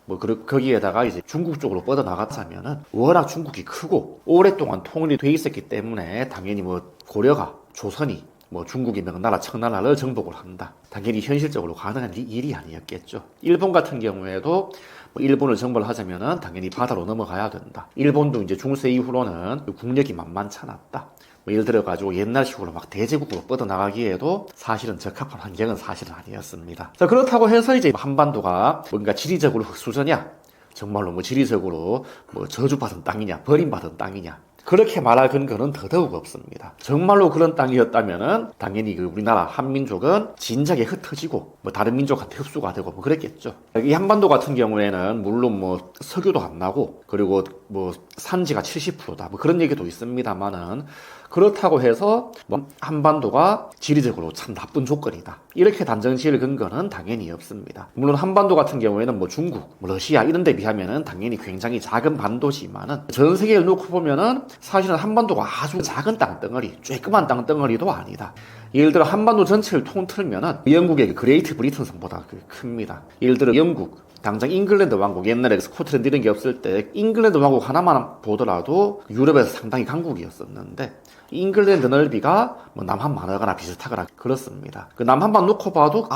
뭐 거기에다가 이제 중국 쪽으로 뻗어나가자면은 워낙 중국이 크고 오랫동안 통일이 돼 있었기 때문에 당연히 뭐 고려가, 조선이 뭐 중국의 명나라, 청나라를 정복을 한다. 당연히 현실적으로 가능한 일이 아니었겠죠. 일본 같은 경우에도 뭐 일본을 정벌 하자면은 당연히 바다로 넘어가야 된다. 일본도 이제 중세 이후로는 국력이 만만치 않았다. 뭐 예를 들어가지고 옛날식으로 막 대제국으로 뻗어나가기에도 사실은 적합한 환경은 사실은 아니었습니다. 자, 그렇다고 해서 이제 한반도가 뭔가 지리적으로 흑수저냐? 정말로 뭐 지리적으로 뭐 저주받은 땅이냐? 버림받은 땅이냐? 그렇게 말할 근거는 더더욱 없습니다. 정말로 그런 땅이었다면은 당연히 우리나라 한민족은 진작에 흩어지고 뭐 다른 민족한테 흡수가 되고 뭐 그랬겠죠. 이 한반도 같은 경우에는 물론 뭐 석유도 안 나고 그리고 뭐 산지가 70%다 뭐 그런 얘기도 있습니다만은, 그렇다고 해서 뭐 한반도가 지리적으로 참 나쁜 조건이다 이렇게 단정 지을 근거는 당연히 없습니다. 물론 한반도 같은 경우에는 뭐 중국, 뭐 러시아 이런 데 비하면은 당연히 굉장히 작은 반도지만은 전 세계를 놓고 보면은 사실은 한반도가 아주 작은 땅덩어리, 쬐끄만 땅덩어리도 아니다. 예를 들어 한반도 전체를 통틀면은 영국의 그레이트 브리튼 섬보다 큽니다. 예를 들어 영국, 당장 잉글랜드 왕국, 옛날에 스코틀랜드 이런 게 없을 때 잉글랜드 왕국 하나만 보더라도 유럽에서 상당히 강국이었었는데, 잉글랜드 넓이가 뭐 남한만하거나 비슷하거나 그렇습니다. 남한만 놓고 봐도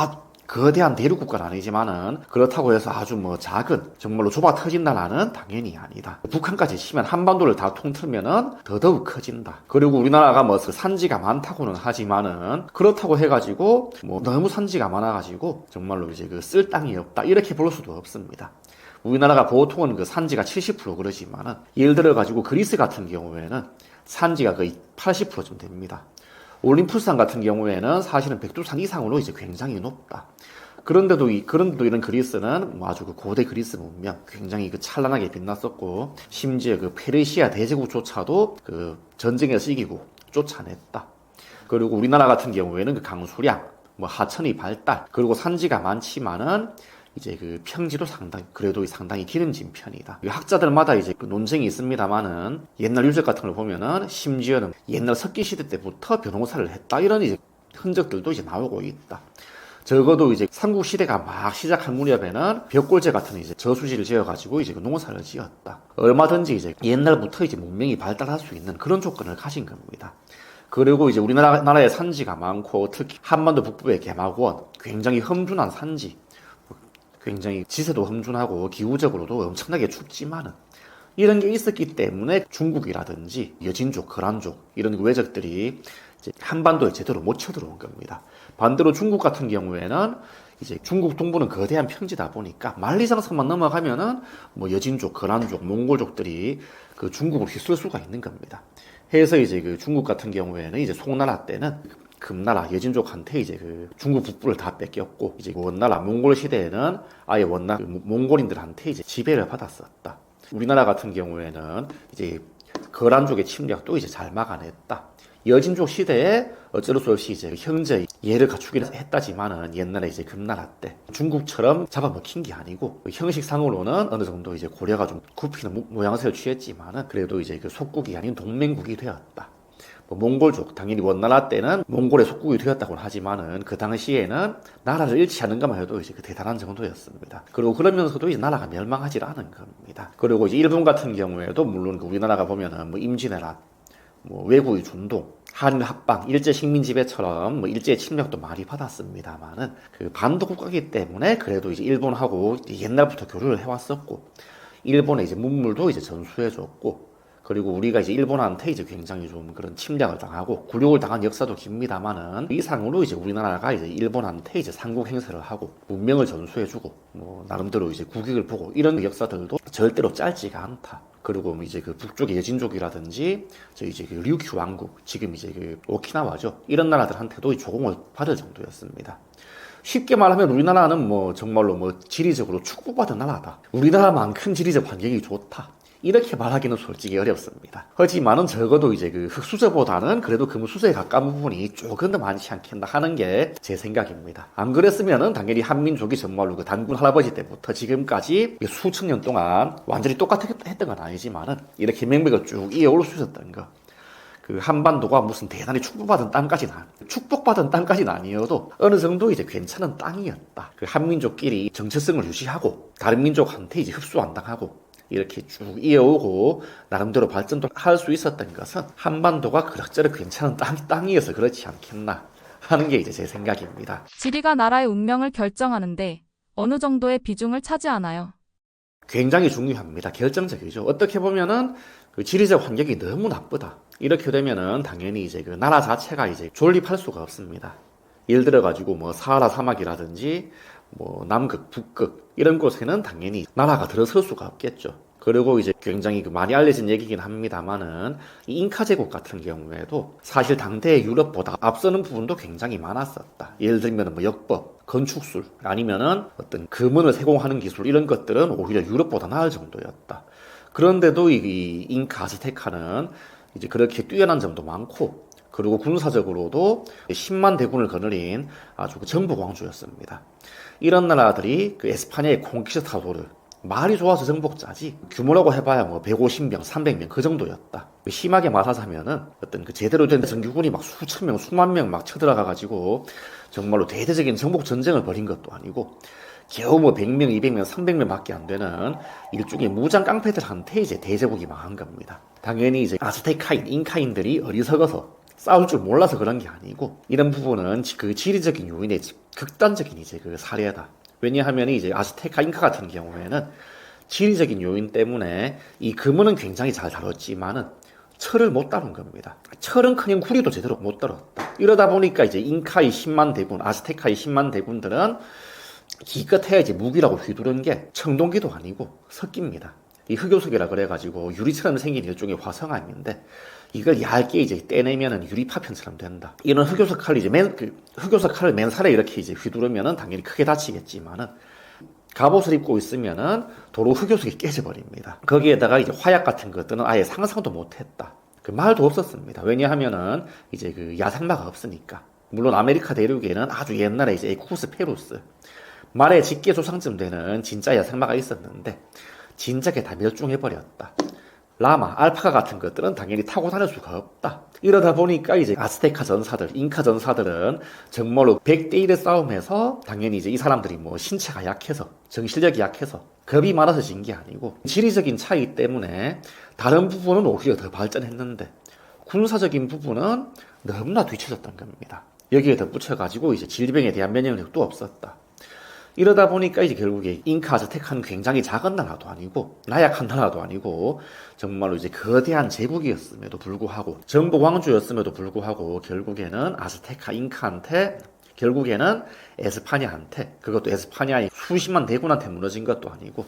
거대한 대륙 국가는 아니지만은 그렇다고 해서 아주 뭐 작은 정말로 좁아 터진 나라는 당연히 아니다. 북한까지 치면 한반도를 다 통틀면은 더더욱 커진다. 그리고 우리나라가 뭐 산지가 많다고는 하지만은 그렇다고 해가지고 뭐 너무 산지가 많아가지고 정말로 이제 쓸 땅이 없다 이렇게 볼 수도 없습니다. 우리나라가 보통은 산지가 70% 그러지만은 예를 들어가지고 그리스 같은 경우에는 산지가 거의 80%쯤 됩니다. 올림푸스산 같은 경우에는 사실은 백두산 이상으로 이제 굉장히 높다. 그런데도 이런 그리스는 뭐 아주 고대 그리스 문명 굉장히 찬란하게 빛났었고, 심지어 페르시아 대제국조차도 전쟁에서 이기고 쫓아냈다. 그리고 우리나라 같은 경우에는 강수량, 뭐 하천의 발달, 그리고 산지가 많지만은 이제 평지도 상당히 기름진 편이다. 학자들마다 이제 논쟁이 있습니다만은 옛날 유적 같은 걸 보면은 심지어는 옛날 석기 시대 때부터 벼농사를 했다 이런 이제 흔적들도 이제 나오고 있다. 적어도 이제 삼국시대가 막 시작한 무렵에는 벽골제 같은 이제 저수지를 지어가지고 이제 농사를 지었다. 얼마든지 이제 옛날부터 이제 문명이 발달할 수 있는 그런 조건을 가진 겁니다. 그리고 이제 우리나라의 산지가 많고 특히 한반도 북부의 개마고원 굉장히 험준한 산지, 굉장히 지세도 험준하고 기후적으로도 엄청나게 춥지만은 이런 게 있었기 때문에 중국이라든지 여진족, 거란족 이런 외적들이 이제 한반도에 제대로 못 쳐들어온 겁니다. 반대로 중국 같은 경우에는 이제 중국 동부는 거대한 평지다 보니까 만리장성만 넘어가면은 뭐 여진족, 거란족, 몽골족들이 그 중국을 휩쓸 수가 있는 겁니다. 해서 이제 그 중국 같은 경우에는 이제 송나라 때는 금나라 여진족한테 이제 그 중국 북부를 다 뺏겼고, 이제 원나라 몽골 시대에는 아예 원나라 몽골인들한테 이제 지배를 받았었다. 우리나라 같은 경우에는 이제 거란족의 침략도 이제 잘 막아냈다. 여진족 시대에 어쩔 수 없이 이제 형제 예를 갖추긴 했다지만은 옛날에 이제 금나라 때 중국처럼 잡아먹힌 게 아니고 형식상으로는 어느 정도 이제 고려가 좀 굽히는 모양새를 취했지만은 그래도 이제 그 속국이 아닌 동맹국이 되었다. 뭐 몽골족 당연히 원나라 때는 몽골의 속국이 되었다고 하지만은 그 당시에는 나라를 잃지 않은 것만 해도 이제 그 대단한 정도였습니다. 그리고 그러면서도 이제 나라가 멸망하지 않은 겁니다. 그리고 이제 일본 같은 경우에도 물론 그 우리나라가 보면은 뭐 임진왜란, 뭐 외구의 준동, 한일 합방, 일제 식민 지배처럼 뭐 일제 침략도 많이 받았습니다만은 그 반도 국가이기 때문에 그래도 이제 일본하고 옛날부터 교류를 해왔었고, 일본의 이제 문물도 이제 전수해줬고, 그리고 우리가 이제 일본한테 이제 굉장히 좀 그런 침략을 당하고 굴욕을 당한 역사도 깁니다만은 이상으로 이제 우리나라가 이제 일본한테 이제 삼국 행세를 하고 문명을 전수해주고 뭐 나름대로 이제 국익을 보고 이런 역사들도 절대로 짧지가 않다. 그리고 이제 그 북쪽의 여진족이라든지 저 이제 그 류큐 왕국, 지금 이제 그 오키나와죠, 이런 나라들한테도 조공을 받을 정도였습니다. 쉽게 말하면 우리나라는 뭐 정말로 뭐 지리적으로 축복받은 나라다. 우리나라만큼 지리적 환경이 좋다. 이렇게 말하기는 솔직히 어렵습니다. 하지만은 적어도 이제 그 흑수저보다는 그래도 금수저에 가까운 부분이 조금 더 많지 않겠나 하는 게 제 생각입니다. 안 그랬으면은 당연히 한민족이 정말로 그 단군 할아버지 때부터 지금까지 수천 년 동안 완전히 똑같았던 건 아니지만은 이렇게 명맥을 쭉 이어올 수 있었던 거. 그 한반도가 무슨 대단히 축복받은 땅까지는 아니어도 어느 정도 이제 괜찮은 땅이었다. 그 한민족끼리 정체성을 유지하고 다른 민족한테 이제 흡수 안 당하고 이렇게 쭉 이어오고 나름대로 발전도 할 수 있었던 것은 한반도가 그럭저럭 괜찮은 땅이어서 그렇지 않겠나 하는 게 이제 제 생각입니다. 지리가 나라의 운명을 결정하는데 어느 정도의 비중을 차지하나요? 굉장히 중요합니다. 결정적이죠. 어떻게 보면은 그 지리적 환경이 너무 나쁘다. 이렇게 되면은 당연히 이제 그 나라 자체가 이제 존립할 수가 없습니다. 예를 들어가지고 뭐 사하라 사막이라든지 뭐 남극, 북극 이런 곳에는 당연히 나라가 들어설 수가 없겠죠. 그리고 이제 굉장히 많이 알려진 얘기긴 합니다만은 이 잉카 제국 같은 경우에도 사실 당대의 유럽보다 앞서는 부분도 굉장히 많았었다. 예를 들면 뭐 역법, 건축술 아니면은 어떤 금은을 세공하는 기술 이런 것들은 오히려 유럽보다 나을 정도였다. 그런데도 이 잉카 아즈테카는 이제 그렇게 뛰어난 점도 많고, 그리고 군사적으로도 10만 대군을 거느린 아주 정복 왕조였습니다. 이런 나라들이 그 에스파냐의 콩키스타도르, 말이 좋아서 정복자지 규모라고 해봐야 뭐 150명, 300명 그 정도였다. 심하게 말하자면은 어떤 그 제대로 된 정규군이 막 수천 명, 수만 명 막 쳐들어가가지고 정말로 대대적인 정복 전쟁을 벌인 것도 아니고 겨우 뭐 100명, 200명, 300명 밖에 안 되는 일종의 무장 깡패들한테 이제 대제국이 망한 겁니다. 당연히 이제 아즈테카인, 잉카인들이 어리석어서 싸울 줄 몰라서 그런 게 아니고, 이런 부분은 그 지리적인 요인의 극단적인 이제 그 사례다. 왜냐하면 이제 아즈테카 잉카 같은 경우에는 지리적인 요인 때문에 이 금은은 굉장히 잘 다뤘지만은 철을 못 다룬 겁니다. 철은커녕 구리도 제대로 못 다뤘다. 이러다 보니까 이제 잉카의 10만 대군, 아즈테카의 10만 대군들은 기껏해야 이제 무기라고 휘두른 게 청동기도 아니고 석기입니다. 이 흑요석이라 그래가지고 유리처럼 생긴 일종의 화성암인데 이걸 얇게 이제 떼내면은 유리 파편처럼 된다. 이런 흑요석 칼을 이제 흑요석 칼을 맨살에 이렇게 이제 휘두르면은 당연히 크게 다치겠지만은 갑옷을 입고 있으면은 도로 흑요석이 깨져버립니다. 거기에다가 이제 화약 같은 것들은 아예 상상도 못했다. 그 말도 없었습니다. 왜냐하면은 이제 그 야생마가 없으니까. 물론 아메리카 대륙에는 아주 옛날에 이제 에쿠스 페루스 말의 직계 조상쯤 되는 진짜 야생마가 있었는데 진작에 다 멸종해버렸다. 라마, 알파카 같은 것들은 당연히 타고 다닐 수가 없다. 이러다 보니까 이제 아스테카 전사들, 잉카 전사들은 정말로 100대 1의 싸움에서 당연히 이제 이 사람들이 뭐 신체가 약해서, 정신력이 약해서 겁이 많아서 진 게 아니고 지리적인 차이 때문에 다른 부분은 오히려 더 발전했는데 군사적인 부분은 너무나 뒤처졌던 겁니다. 여기에 덧붙여가지고 이제 질병에 대한 면역력도 없었다. 이러다 보니까 이제 결국에 잉카 아즈테카는 굉장히 작은 나라도 아니고 나약한 나라도 아니고 정말로 이제 거대한 제국이었음에도 불구하고 정복 왕조였음에도 불구하고 결국에는 아즈테카 잉카한테 결국에는 에스파냐한테, 그것도 에스파냐의 수십만 대군한테 무너진 것도 아니고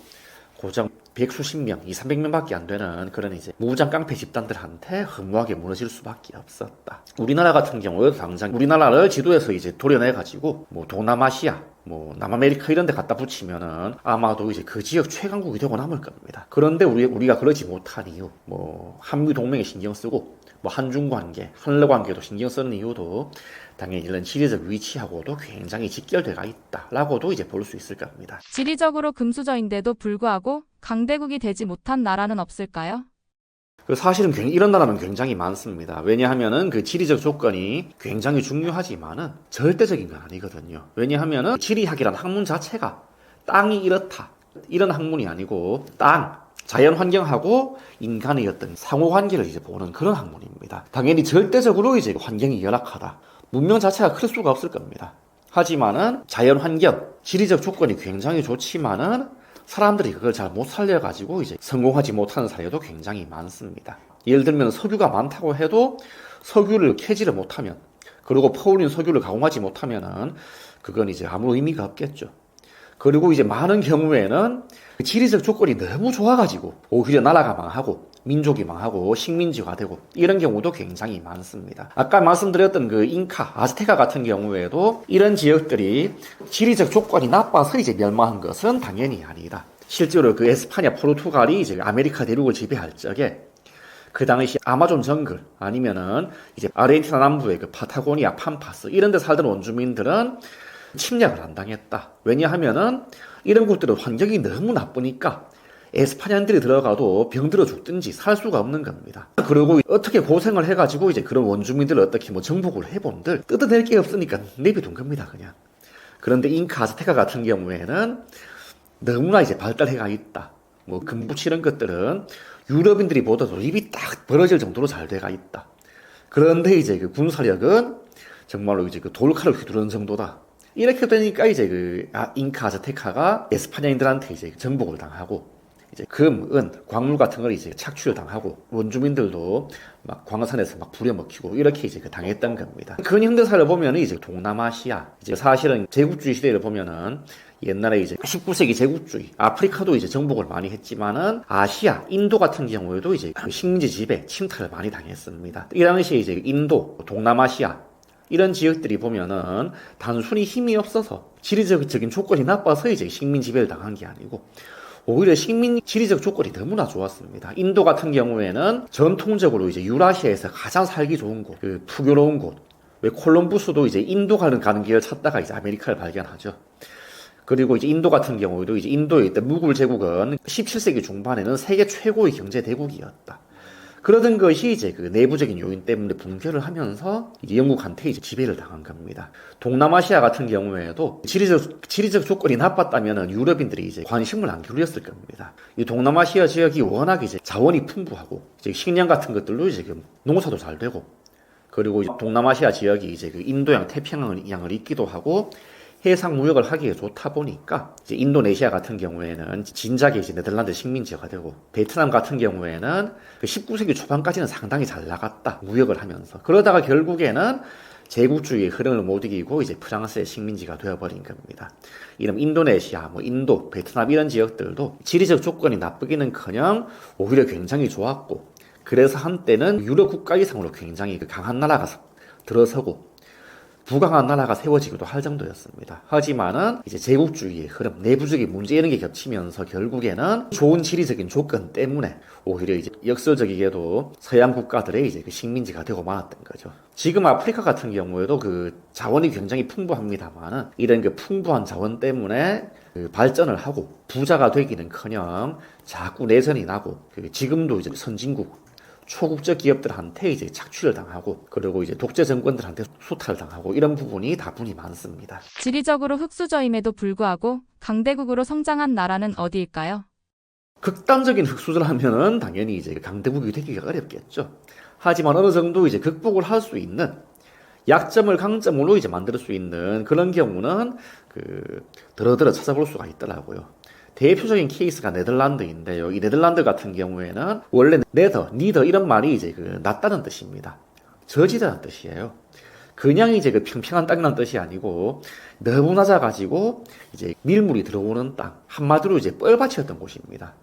고작 백수십 명, 200~300명밖에 안 되는 그런 이제 무장 깡패 집단들한테 허무하게 무너질 수밖에 없었다. 우리나라 같은 경우에도 당장 우리나라를 지도에서 이제 도려내가지고 뭐 동남아시아, 뭐 남아메리카 이런 데 갖다 붙이면은 아마도 이제 그 지역 최강국이 되고 남을 겁니다. 그런데 우리가 그러지 못한 이유, 뭐 한미 동맹에 신경 쓰고 뭐 한중 관계, 한러 관계도 신경 쓰는 이유도 당연히 이런 지리적 위치하고도 굉장히 직결되어 있다라고도 이제 볼 수 있을 겁니다. 지리적으로 금수저인데도 불구하고 강대국이 되지 못한 나라는 없을까요? 사실은 이런 나라는 굉장히 많습니다. 왜냐하면은 그 지리적 조건이 굉장히 중요하지만은 절대적인 건 아니거든요. 왜냐하면은 지리학이라는 학문 자체가 땅이 이렇다, 이런 학문이 아니고 자연 환경하고 인간의 어떤 상호 관계를 이제 보는 그런 학문입니다. 당연히 절대적으로 이제 환경이 열악하다, 문명 자체가 클 수가 없을 겁니다. 하지만은 자연 환경, 지리적 조건이 굉장히 좋지만은 사람들이 그걸 잘 못 살려가지고 이제 성공하지 못하는 사례도 굉장히 많습니다. 예를 들면 석유가 많다고 해도 석유를 캐지를 못하면, 그리고 퍼올린 석유를 가공하지 못하면은 그건 이제 아무 의미가 없겠죠. 그리고 이제 많은 경우에는 지리적 조건이 너무 좋아가지고 오히려 나라가 망하고 민족이 망하고 식민지화 되고 이런 경우도 굉장히 많습니다. 아까 말씀드렸던 그 잉카, 아즈테카 같은 경우에도 이런 지역들이 지리적 조건이 나빠서 이제 멸망한 것은 당연히 아니다. 실제로 그 에스파냐, 포르투갈이 이제 아메리카 대륙을 지배할 적에 그 당시 아마존 정글 아니면은 이제 아르헨티나 남부의 그 파타고니아, 팜파스 이런 데 살던 원주민들은 침략을 안 당했다. 왜냐하면은 이런 곳들은 환경이 너무 나쁘니까 에스파냐인들이 들어가도 병들어 죽든지 살 수가 없는 겁니다. 그리고 어떻게 고생을 해가지고 이제 그런 원주민들을 어떻게 뭐 정복을 해본들 뜯어낼 게 없으니까 내비둔 겁니다, 그냥. 그런데 잉카, 아즈테카 같은 경우에는 너무나 이제 발달해가 있다. 뭐 금부치 이런 것들은 유럽인들이 보다도 입이 딱 벌어질 정도로 잘 돼가 있다. 그런데 이제 그 군사력은 정말로 이제 그 돌칼을 휘두르는 정도다. 이렇게 되니까 이제 잉카, 아즈테카가 에스파냐인들한테 이제 정복을 당하고 이제 금, 은, 광물 같은 걸 이제 착취를 당하고 원주민들도 막 광산에서 막 부려먹히고 이렇게 이제 당했던 겁니다. 근현대사를 보면은 이제 동남아시아, 이제 사실은 제국주의 시대를 보면은 옛날에 이제 19세기 제국주의, 아프리카도 이제 정복을 많이 했지만은 아시아, 인도 같은 경우에도 이제 식민지 지배, 침탈을 많이 당했습니다. 이 당시에 이제 인도, 동남아시아 이런 지역들이 보면은 단순히 힘이 없어서 지리적인 조건이 나빠서 이제 식민 지배를 당한 게 아니고 오히려 지리적 조건이 너무나 좋았습니다. 인도 같은 경우에는 전통적으로 이제 유라시아에서 가장 살기 좋은 곳, 그 푸교로운 곳. 왜 콜럼부스도 이제 인도 가는 길을 찾다가 이제 아메리카를 발견하죠. 그리고 이제 인도 같은 경우에도 이제 인도에 있던 무굴 제국은 17세기 중반에는 세계 최고의 경제 대국이었다. 그러던 것이 이제 그 내부적인 요인 때문에 붕괴를 하면서 이제 영국한테 이제 지배를 당한 겁니다. 동남아시아 같은 경우에도 지리적 조건이 나빴다면은 유럽인들이 이제 관심을 안 기울였을 겁니다. 이 동남아시아 지역이 워낙 이제 자원이 풍부하고 이제 식량 같은 것들도 이제 농사도 잘 되고 그리고 이제 동남아시아 지역이 이제 그 인도양, 태평양을 잇기도 하고 해상 무역을 하기에 좋다 보니까 이제 인도네시아 같은 경우에는 진작에 이제 네덜란드 식민지가 되고 베트남 같은 경우에는 그 19세기 초반까지는 상당히 잘 나갔다 무역을 하면서 그러다가 결국에는 제국주의의 흐름을 못 이기고 이제 프랑스의 식민지가 되어버린 겁니다. 이런 인도네시아, 뭐 인도, 베트남 이런 지역들도 지리적 조건이 나쁘기는커녕 오히려 굉장히 좋았고 그래서 한때는 유럽 국가 이상으로 굉장히 강한 나라가 들어서고 부강한 나라가 세워지기도 할 정도였습니다. 하지만은 이제 제국주의의 흐름, 내부적인 문제 이런 게 겹치면서 결국에는 좋은 지리적인 조건 때문에 오히려 이제 역설적이게도 서양 국가들의 이제 그 식민지가 되고 말았던 거죠. 지금 아프리카 같은 경우에도 그 자원이 굉장히 풍부합니다만은 이런 그 풍부한 자원 때문에 그 발전을 하고 부자가 되기는커녕 자꾸 내전이 나고 지금도 이제 선진국 초국적 기업들한테 이제 착취를 당하고 그리고 이제 독재 정권들한테 수탈을 당하고 이런 부분이 다분히 많습니다. 지리적으로 흑수저임에도 불구하고 강대국으로 성장한 나라는 어디일까요? 극단적인 흑수저라면은 당연히 이제 강대국이 되기가 어렵겠죠. 하지만 어느 정도 이제 극복을 할 수 있는 약점을 강점으로 이제 만들 수 있는 그런 경우는 드러드러 찾아볼 수가 있더라고요. 대표적인 케이스가 네덜란드인데요. 이 네덜란드 같은 경우에는 원래 니더 이런 말이 이제 낮다는 뜻입니다. 저지다는 뜻이에요. 그냥 이제 그 평평한 땅이라는 뜻이 아니고 너무 낮아가지고 이제 밀물이 들어오는 땅, 한마디로 이제 뻘밭이었던 곳입니다.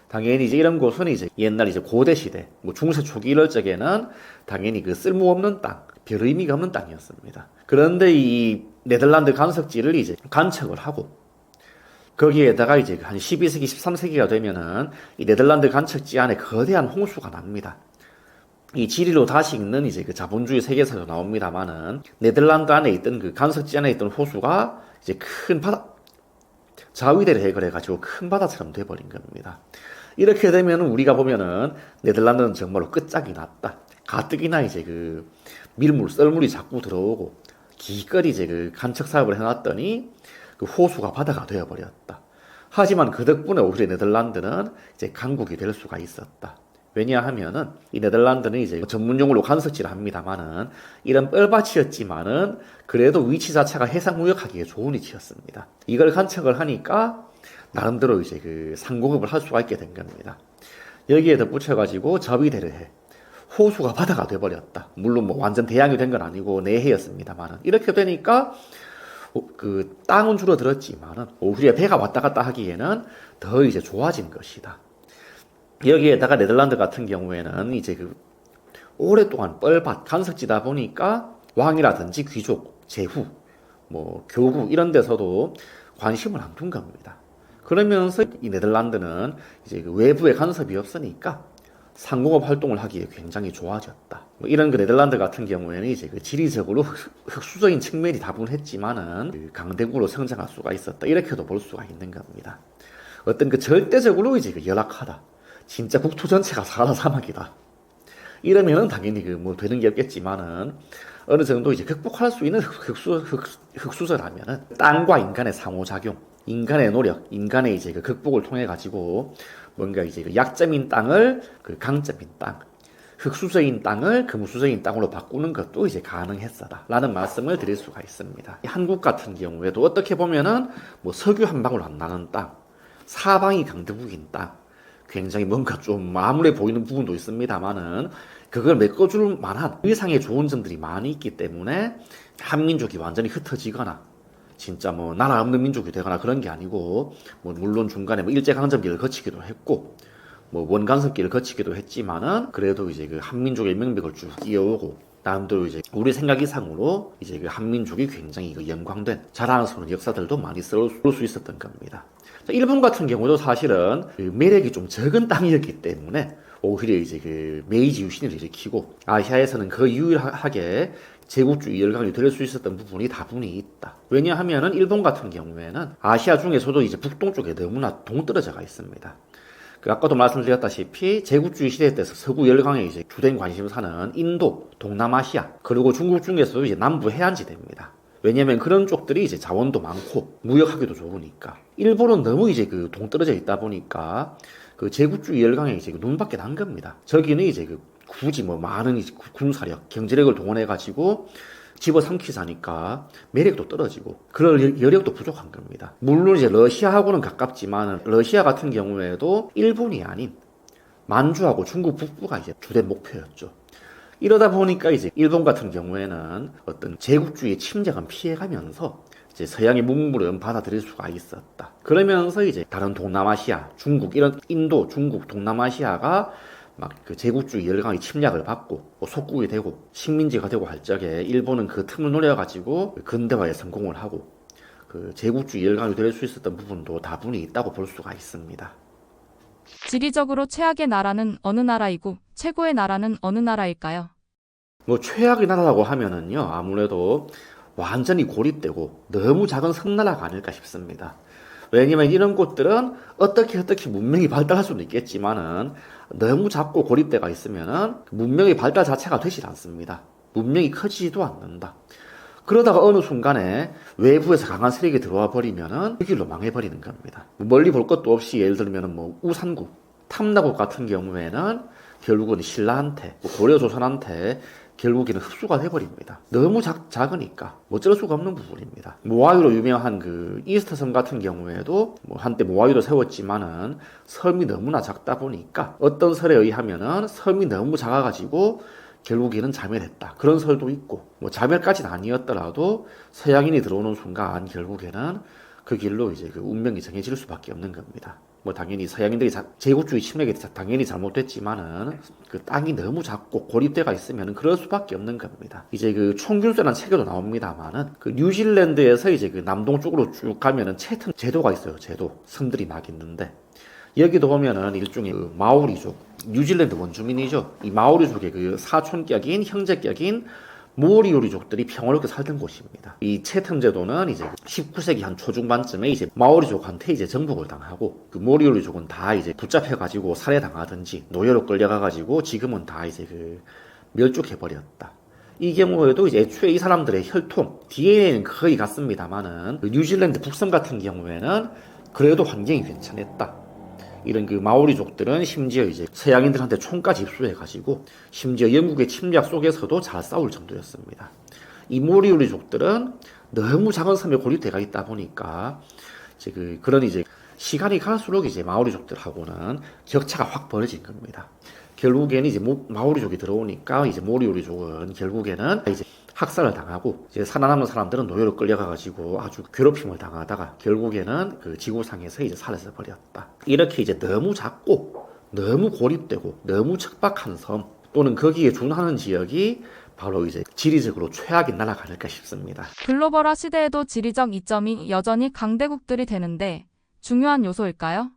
당연히 이제 이런 곳은 이제 옛날 이제 고대 시대, 뭐 중세 초기 이럴 적에는 당연히 그 쓸모없는 땅, 별 의미가 없는 땅이었습니다. 그런데 이 네덜란드 간석지를 이제 간척을 하고 거기에다가 이제 한 12세기, 13세기가 되면은 이 네덜란드 간척지 안에 거대한 홍수가 납니다. 이 지리로 다시 읽는 이제 그 자본주의 세계사도 나옵니다만은 네덜란드 안에 있던 그 간석지 안에 있던 호수가 이제 큰 바다, 자위대를 해결해가지고 큰 바다처럼 돼버린 겁니다. 이렇게 되면 우리가 보면은 네덜란드는 정말로 끝장이 났다. 가뜩이나 이제 그 밀물, 썰물이 자꾸 들어오고 기꺼이 이제 그 간척 사업을 해놨더니 그 호수가 바다가 되어버렸다. 하지만 그 덕분에 오히려 네덜란드는 이제 강국이 될 수가 있었다. 왜냐하면은 이 네덜란드는 이제 전문용어로 간석지를 합니다만은 이런 뻘밭이었지만은 그래도 위치 자체가 해상무역하기에 좋은 위치였습니다. 이걸 간척을 하니까 나름대로 이제 그 상공업을 할 수가 있게 된 겁니다. 여기에 덧붙여가지고 자위대를 해. 호수가 바다가 돼버렸다. 물론 뭐 완전 대양이 된 건 아니고 내해였습니다만은 이렇게 되니까 그 땅은 줄어들었지만은 오히려 배가 왔다 갔다 하기에는 더 이제 좋아진 것이다. 여기에다가 네덜란드 같은 경우에는 이제 그 오랫동안 뻘밭 간석지다 보니까 왕이라든지 귀족, 제후, 뭐 교구 이런 데서도 관심을 안 둔 겁니다. 그러면서 이 네덜란드는 이제 그 외부의 간섭이 없으니까 상공업 활동을 하기에 굉장히 좋아졌다. 뭐 이런 그 네덜란드 같은 경우에는 이제 그 지리적으로 흑수적인 측면이 다분했지만은 그 강대국으로 성장할 수가 있었다. 이렇게도 볼 수가 있는 겁니다. 어떤 그 절대적으로 이제 그 열악하다. 진짜 국토 전체가 사하라 사막이다. 이러면은 당연히 그 뭐 되는 게 없겠지만은 어느 정도 이제 극복할 수 있는 흑수저라면은 땅과 인간의 상호작용, 인간의 노력, 인간의 이제 그 극복을 통해 가지고 뭔가 이제 그 약점인 땅을 그 강점인 땅, 흑수저인 땅을 금수저인 땅으로 바꾸는 것도 이제 가능했어라는 말씀을 드릴 수가 있습니다. 한국 같은 경우에도 어떻게 보면은 뭐 석유 한 방울 안 나는 땅, 사방이 강대국인 땅, 굉장히 뭔가 좀 암울해 보이는 부분도 있습니다만은 그걸 메꿔줄 만한 이상의 좋은 점들이 많이 있기 때문에 한민족이 완전히 흩어지거나 진짜 뭐 나라 없는 민족이 되거나 그런 게 아니고 뭐 물론 중간에 뭐 일제강점기를 거치기도 했고 뭐 원간섭기를 거치기도 했지만은 그래도 이제 그 한민족의 명백을 쭉 이어오고 나름대로 이제 우리 생각 이상으로 이제 그 한민족이 굉장히 그 영광된 자랑스러운 역사들도 많이 쏠 수 있었던 겁니다. 일본 같은 경우도 사실은 그 매력이 좀 적은 땅이었기 때문에 오히려 이제 그 메이지 유신을 일으키고 아시아에서는 그 유일하게 제국주의 열강이 될 수 있었던 부분이 다분히 있다. 왜냐하면은 일본 같은 경우에는 아시아 중에서도 이제 북동쪽에 너무나 동떨어져가 있습니다. 그 아까도 말씀드렸다시피 제국주의 시대 때 서구 열강의 이제 주된 관심사는 인도, 동남아시아, 그리고 중국 중에서도 이제 남부 해안지대입니다. 왜냐면 그런 쪽들이 이제 자원도 많고 무역하기도 좋으니까. 일본은 너무 이제 그 동떨어져 있다 보니까 그 제국주의 열강에 이제 눈밖에 난 겁니다. 저기는 이제 그 굳이 뭐 많은 이제 군사력, 경제력을 동원해가지고 집어삼키자니까 매력도 떨어지고 그럴 여력도 부족한 겁니다. 물론 이제 러시아하고는 가깝지만 러시아 같은 경우에도 일본이 아닌 만주하고 중국 북부가 이제 주된 목표였죠. 이러다 보니까 이제 일본 같은 경우에는 어떤 제국주의 침략은 피해가면서 이제 서양의 문물은 받아들일 수가 있었다. 그러면서 이제 다른 동남아시아, 중국 이런 인도, 중국, 동남아시아가 막 그 제국주의 열강의 침략을 받고 뭐 속국이 되고 식민지가 되고 할 적에 일본은 그 틈을 노려가지고 근대화에 성공을 하고 그 제국주의 열강이 될 수 있었던 부분도 다분히 있다고 볼 수가 있습니다. 지리적으로 최악의 나라는 어느 나라이고 최고의 나라는 어느 나라일까요? 뭐 최악의 나라라고 하면은요 아무래도 완전히 고립되고 너무 작은 섬나라가 아닐까 싶습니다. 왜냐면 이런 곳들은 어떻게 문명이 발달할 수는 있겠지만은 너무 작고 고립되어 있으면은 문명의 발달 자체가 되질 않습니다. 문명이 커지지도 않는다. 그러다가 어느 순간에 외부에서 강한 세력이 들어와 버리면은 그 길로 망해버리는 겁니다. 멀리 볼 것도 없이 예를 들면은 뭐 우산국, 탐나국 같은 경우에는 결국은 신라한테, 고려 조선한테 결국에는 흡수가 돼버립니다. 너무 작으니까 어쩔 수가 없는 부분입니다. 모아이로 유명한 그 이스트 섬 같은 경우에도 뭐 한때 모아이도 세웠지만은 섬이 너무나 작다 보니까 어떤 설에 의하면은 섬이 너무 작아가지고 결국에는 자멸했다. 그런 설도 있고, 뭐 자멸까지는 아니었더라도 서양인이 들어오는 순간 결국에는 그 길로 이제 그 운명이 정해질 수밖에 없는 겁니다. 뭐 당연히 서양인들이 제국주의 침략이 당연히 잘못됐지만은 그 땅이 너무 작고 고립대가 있으면은 그럴 수밖에 없는 겁니다. 이제 그 총균세라는 책에도 나옵니다만은 그 뉴질랜드에서 이제 그 남동쪽으로 쭉 가면은 채텀 제도가 있어요. 제도 섬들이 막 있는데 여기도 보면은 일종의 그 마오리족, 뉴질랜드 원주민이죠. 이 마오리족의 그 사촌격인 형제격인 모리오리족들이 평화롭게 살던 곳입니다. 이 채텀 제도는 이제 19세기 한 초중반쯤에 이제 마오리족한테 이제 정복을 당하고 그 모리오리족은 다 이제 붙잡혀가지고 살해당하든지 노예로 끌려가가지고 지금은 다 이제 그 멸족해버렸다. 이 경우에도 이제 애초에 이 사람들의 혈통, DNA는 거의 같습니다만은 그 뉴질랜드 북섬 같은 경우에는 그래도 환경이 괜찮았다. 이런 그 마오리족들은 심지어 이제 서양인들한테 총까지 입수해가지고 심지어 영국의 침략 속에서도 잘 싸울 정도였습니다. 이 모리오리족들은 너무 작은 섬에 고립되어 있다 보니까 이제 그런 이제 시간이 갈수록 이제 마오리족들하고는 격차가 확 벌어진 겁니다. 결국에는 이제 마오리족이 들어오니까 이제 모리오리족은 결국에는 이제 학살을 당하고 이제 살아남은 사람들은 노예로 끌려가가지고 아주 괴롭힘을 당하다가 결국에는 그 지구상에서 이제 사라져 버렸다. 이렇게 이제 너무 작고 너무 고립되고 너무 척박한 섬 또는 거기에 준하는 지역이 바로 이제 지리적으로 최악인 나라가 아닐까 싶습니다. 글로벌화 시대에도 지리적 이점이 여전히 강대국들이 되는데 중요한 요소일까요?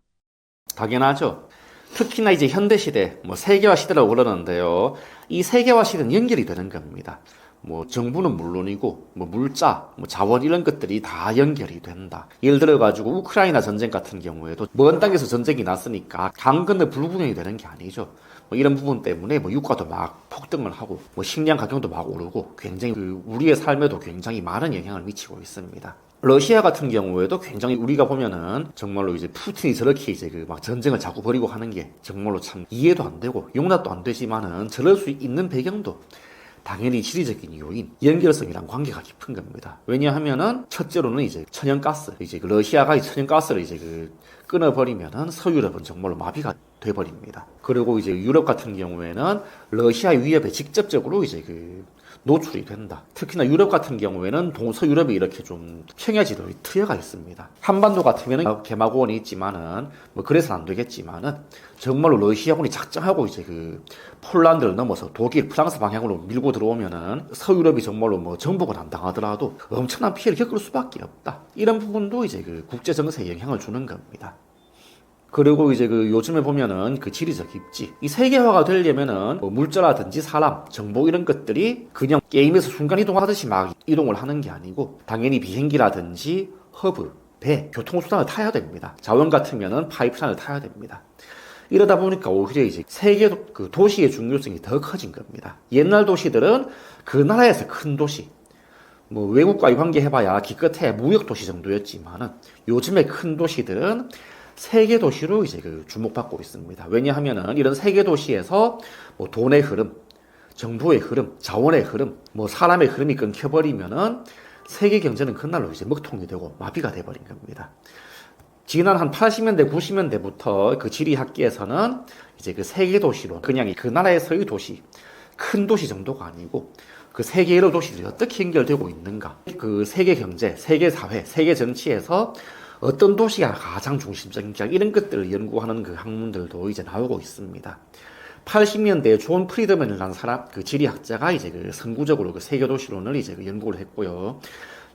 당연하죠. 특히나 이제 현대시대, 뭐 세계화 시대라고 그러는데요. 이 세계화 시대는 연결이 되는 겁니다. 뭐 정부는 물론이고 뭐 물자, 뭐 자원 이런 것들이 다 연결이 된다. 예를 들어 가지고 우크라이나 전쟁 같은 경우에도 먼 땅에서 전쟁이 났으니까 강 건너 불구경이 되는 게 아니죠. 뭐 이런 부분 때문에 뭐 유가도 막 폭등을 하고 뭐 식량 가격도 막 오르고 굉장히 우리의 삶에도 굉장히 많은 영향을 미치고 있습니다. 러시아 같은 경우에도 굉장히 우리가 보면은 정말로 이제 푸틴이 저렇게 이제 막 전쟁을 자꾸 벌이고 하는 게 정말로 참 이해도 안 되고 용납도 안 되지만은 저럴 수 있는 배경도 당연히 지리적인 요인, 연결성이랑 관계가 깊은 겁니다. 왜냐하면은 첫째로는 이제 천연가스, 이제 그 러시아가 이 천연가스를 이제 끊어버리면은 서유럽은 정말로 마비가 돼버립니다. 그리고 이제 유럽 같은 경우에는 러시아의 위협에 직접적으로 이제 노출이 된다. 특히나 유럽 같은 경우에는 동서유럽이 이렇게 좀 평야지도의 트여가 있습니다. 한반도 같으면은 개마고원이 있지만은 뭐 그래서는 안 되겠지만은 정말로 러시아군이 작정하고 이제 폴란드를 넘어서 독일, 프랑스 방향으로 밀고 들어오면은 서유럽이 정말로 뭐 정복을 안 당하더라도 엄청난 피해를 겪을 수밖에 없다. 이런 부분도 이제 국제 정세에 영향을 주는 겁니다. 그리고 이제 요즘에 보면은 지리적 입지. 이 세계화가 되려면은 뭐 물자라든지 사람, 정보 이런 것들이 그냥 게임에서 순간 이동하듯이 막 이동을 하는 게 아니고 당연히 비행기라든지 허브, 배, 교통수단을 타야 됩니다. 자원 같으면은 파이프라인을 타야 됩니다. 이러다 보니까 오히려 이제 세계 도시의 중요성이 더 커진 겁니다. 옛날 도시들은 그 나라에서 큰 도시, 뭐 외국과의 관계 해봐야 기껏해 무역 도시 정도였지만은 요즘의 큰 도시들은 세계 도시로 이제 주목받고 있습니다. 왜냐하면은 이런 세계 도시에서 뭐 돈의 흐름, 정보의 흐름, 자원의 흐름, 뭐 사람의 흐름이 끊겨버리면은 세계 경제는 그날로 이제 먹통이 되고 마비가 돼버린 겁니다. 지난 한 80년대, 90년대부터 지리학계에서는 이제 세계 도시로 그냥 그 나라에서의 도시, 큰 도시 정도가 아니고 세계 여러 도시들이 어떻게 연결되고 있는가, 세계 경제, 세계 사회, 세계 정치에서 어떤 도시가 가장 중심적인가 이런 것들을 연구하는 학문들도 이제 나오고 있습니다. 80년대에 존 프리드맨이라는 사람, 지리학자가 이제 선구적으로 세계 도시론을 이제 연구를 했고요.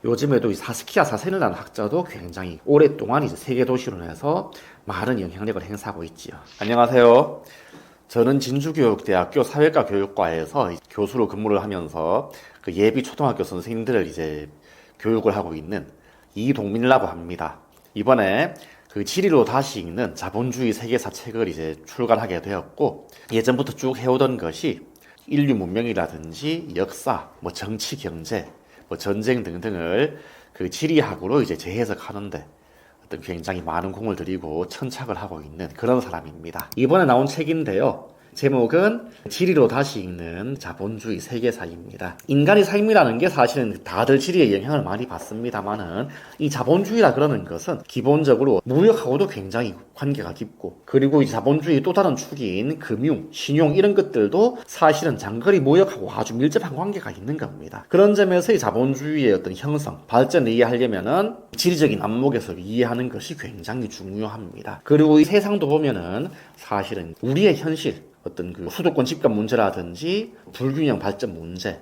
요즘에도 이 사스키아 사센이라는 학자도 굉장히 오랫동안 이제 세계 도시론에서 많은 영향력을 행사하고 있지요. 안녕하세요. 저는 진주교육대학교 사회과 교육과에서 교수로 근무를 하면서 예비 초등학교 선생님들을 이제 교육을 하고 있는 이동민이라고 합니다. 이번에 지리로 다시 읽는 자본주의 세계사 책을 이제 출간하게 되었고, 예전부터 쭉 해오던 것이 인류 문명이라든지 역사, 뭐 정치, 경제, 뭐 전쟁 등등을 지리학으로 이제 재해석하는데 굉장히 많은 공을 들이고 천착을 하고 있는 그런 사람입니다. 이번에 나온 책인데요. 제목은 지리로 다시 읽는 자본주의 세계사입니다. 인간의 삶이라는 게 사실은 다들 지리에 영향을 많이 받습니다만은 이 자본주의라 그러는 것은 기본적으로 무역하고도 굉장히 관계가 깊고, 그리고 이 자본주의 또 다른 축인 금융, 신용 이런 것들도 사실은 장거리 무역하고 아주 밀접한 관계가 있는 겁니다. 그런 점에서 이 자본주의의 어떤 형성, 발전을 이해하려면은 지리적인 안목에서 이해하는 것이 굉장히 중요합니다. 그리고 이 세상도 보면은 사실은 우리의 현실, 어떤 그 수도권 집값 문제라든지 불균형 발전 문제,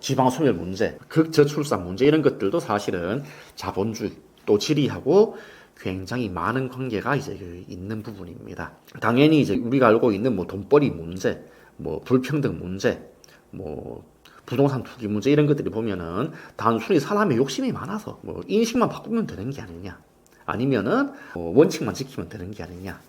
지방 소멸 문제, 극저출산 문제 이런 것들도 사실은 자본주의 또 지리하고 굉장히 많은 관계가 이제 있는 부분입니다. 당연히 이제 우리가 알고 있는 돈벌이 문제, 불평등 문제, 부동산 투기 문제 이런 것들이 보면은 단순히 사람의 욕심이 많아서 인식만 바꾸면 되는 게 아니냐, 아니면은 원칙만 지키면 되는 게 아니냐,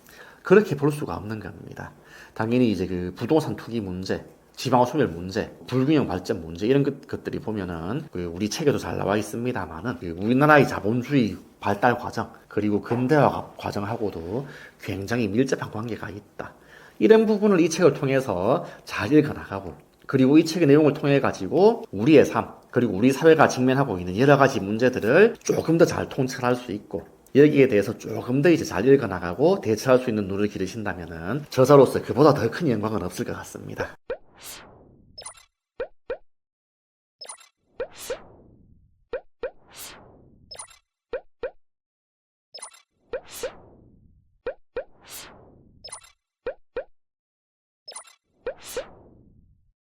그렇게 볼 수가 없는 겁니다. 당연히 이제 그 부동산 투기 문제, 지방 소멸 문제, 불균형 발전 문제 이런 것들이 보면은 우리 책에도 잘 나와 있습니다만은 우리나라의 자본주의 발달 과정 그리고 근대화 과정하고도 굉장히 밀접한 관계가 있다. 이런 부분을 이 책을 통해서 잘 읽어나가고, 그리고 이 책의 내용을 통해 가지고 우리의 삶 그리고 우리 사회가 직면하고 있는 여러 가지 문제들을 조금 더 잘 통찰할 수 있고, 여기에 대해서 조금 더 이제 잘 읽어나가고 대처할 수 있는 눈을 기르신다면은 저자로서 그보다 더 큰 영광은 없을 것 같습니다.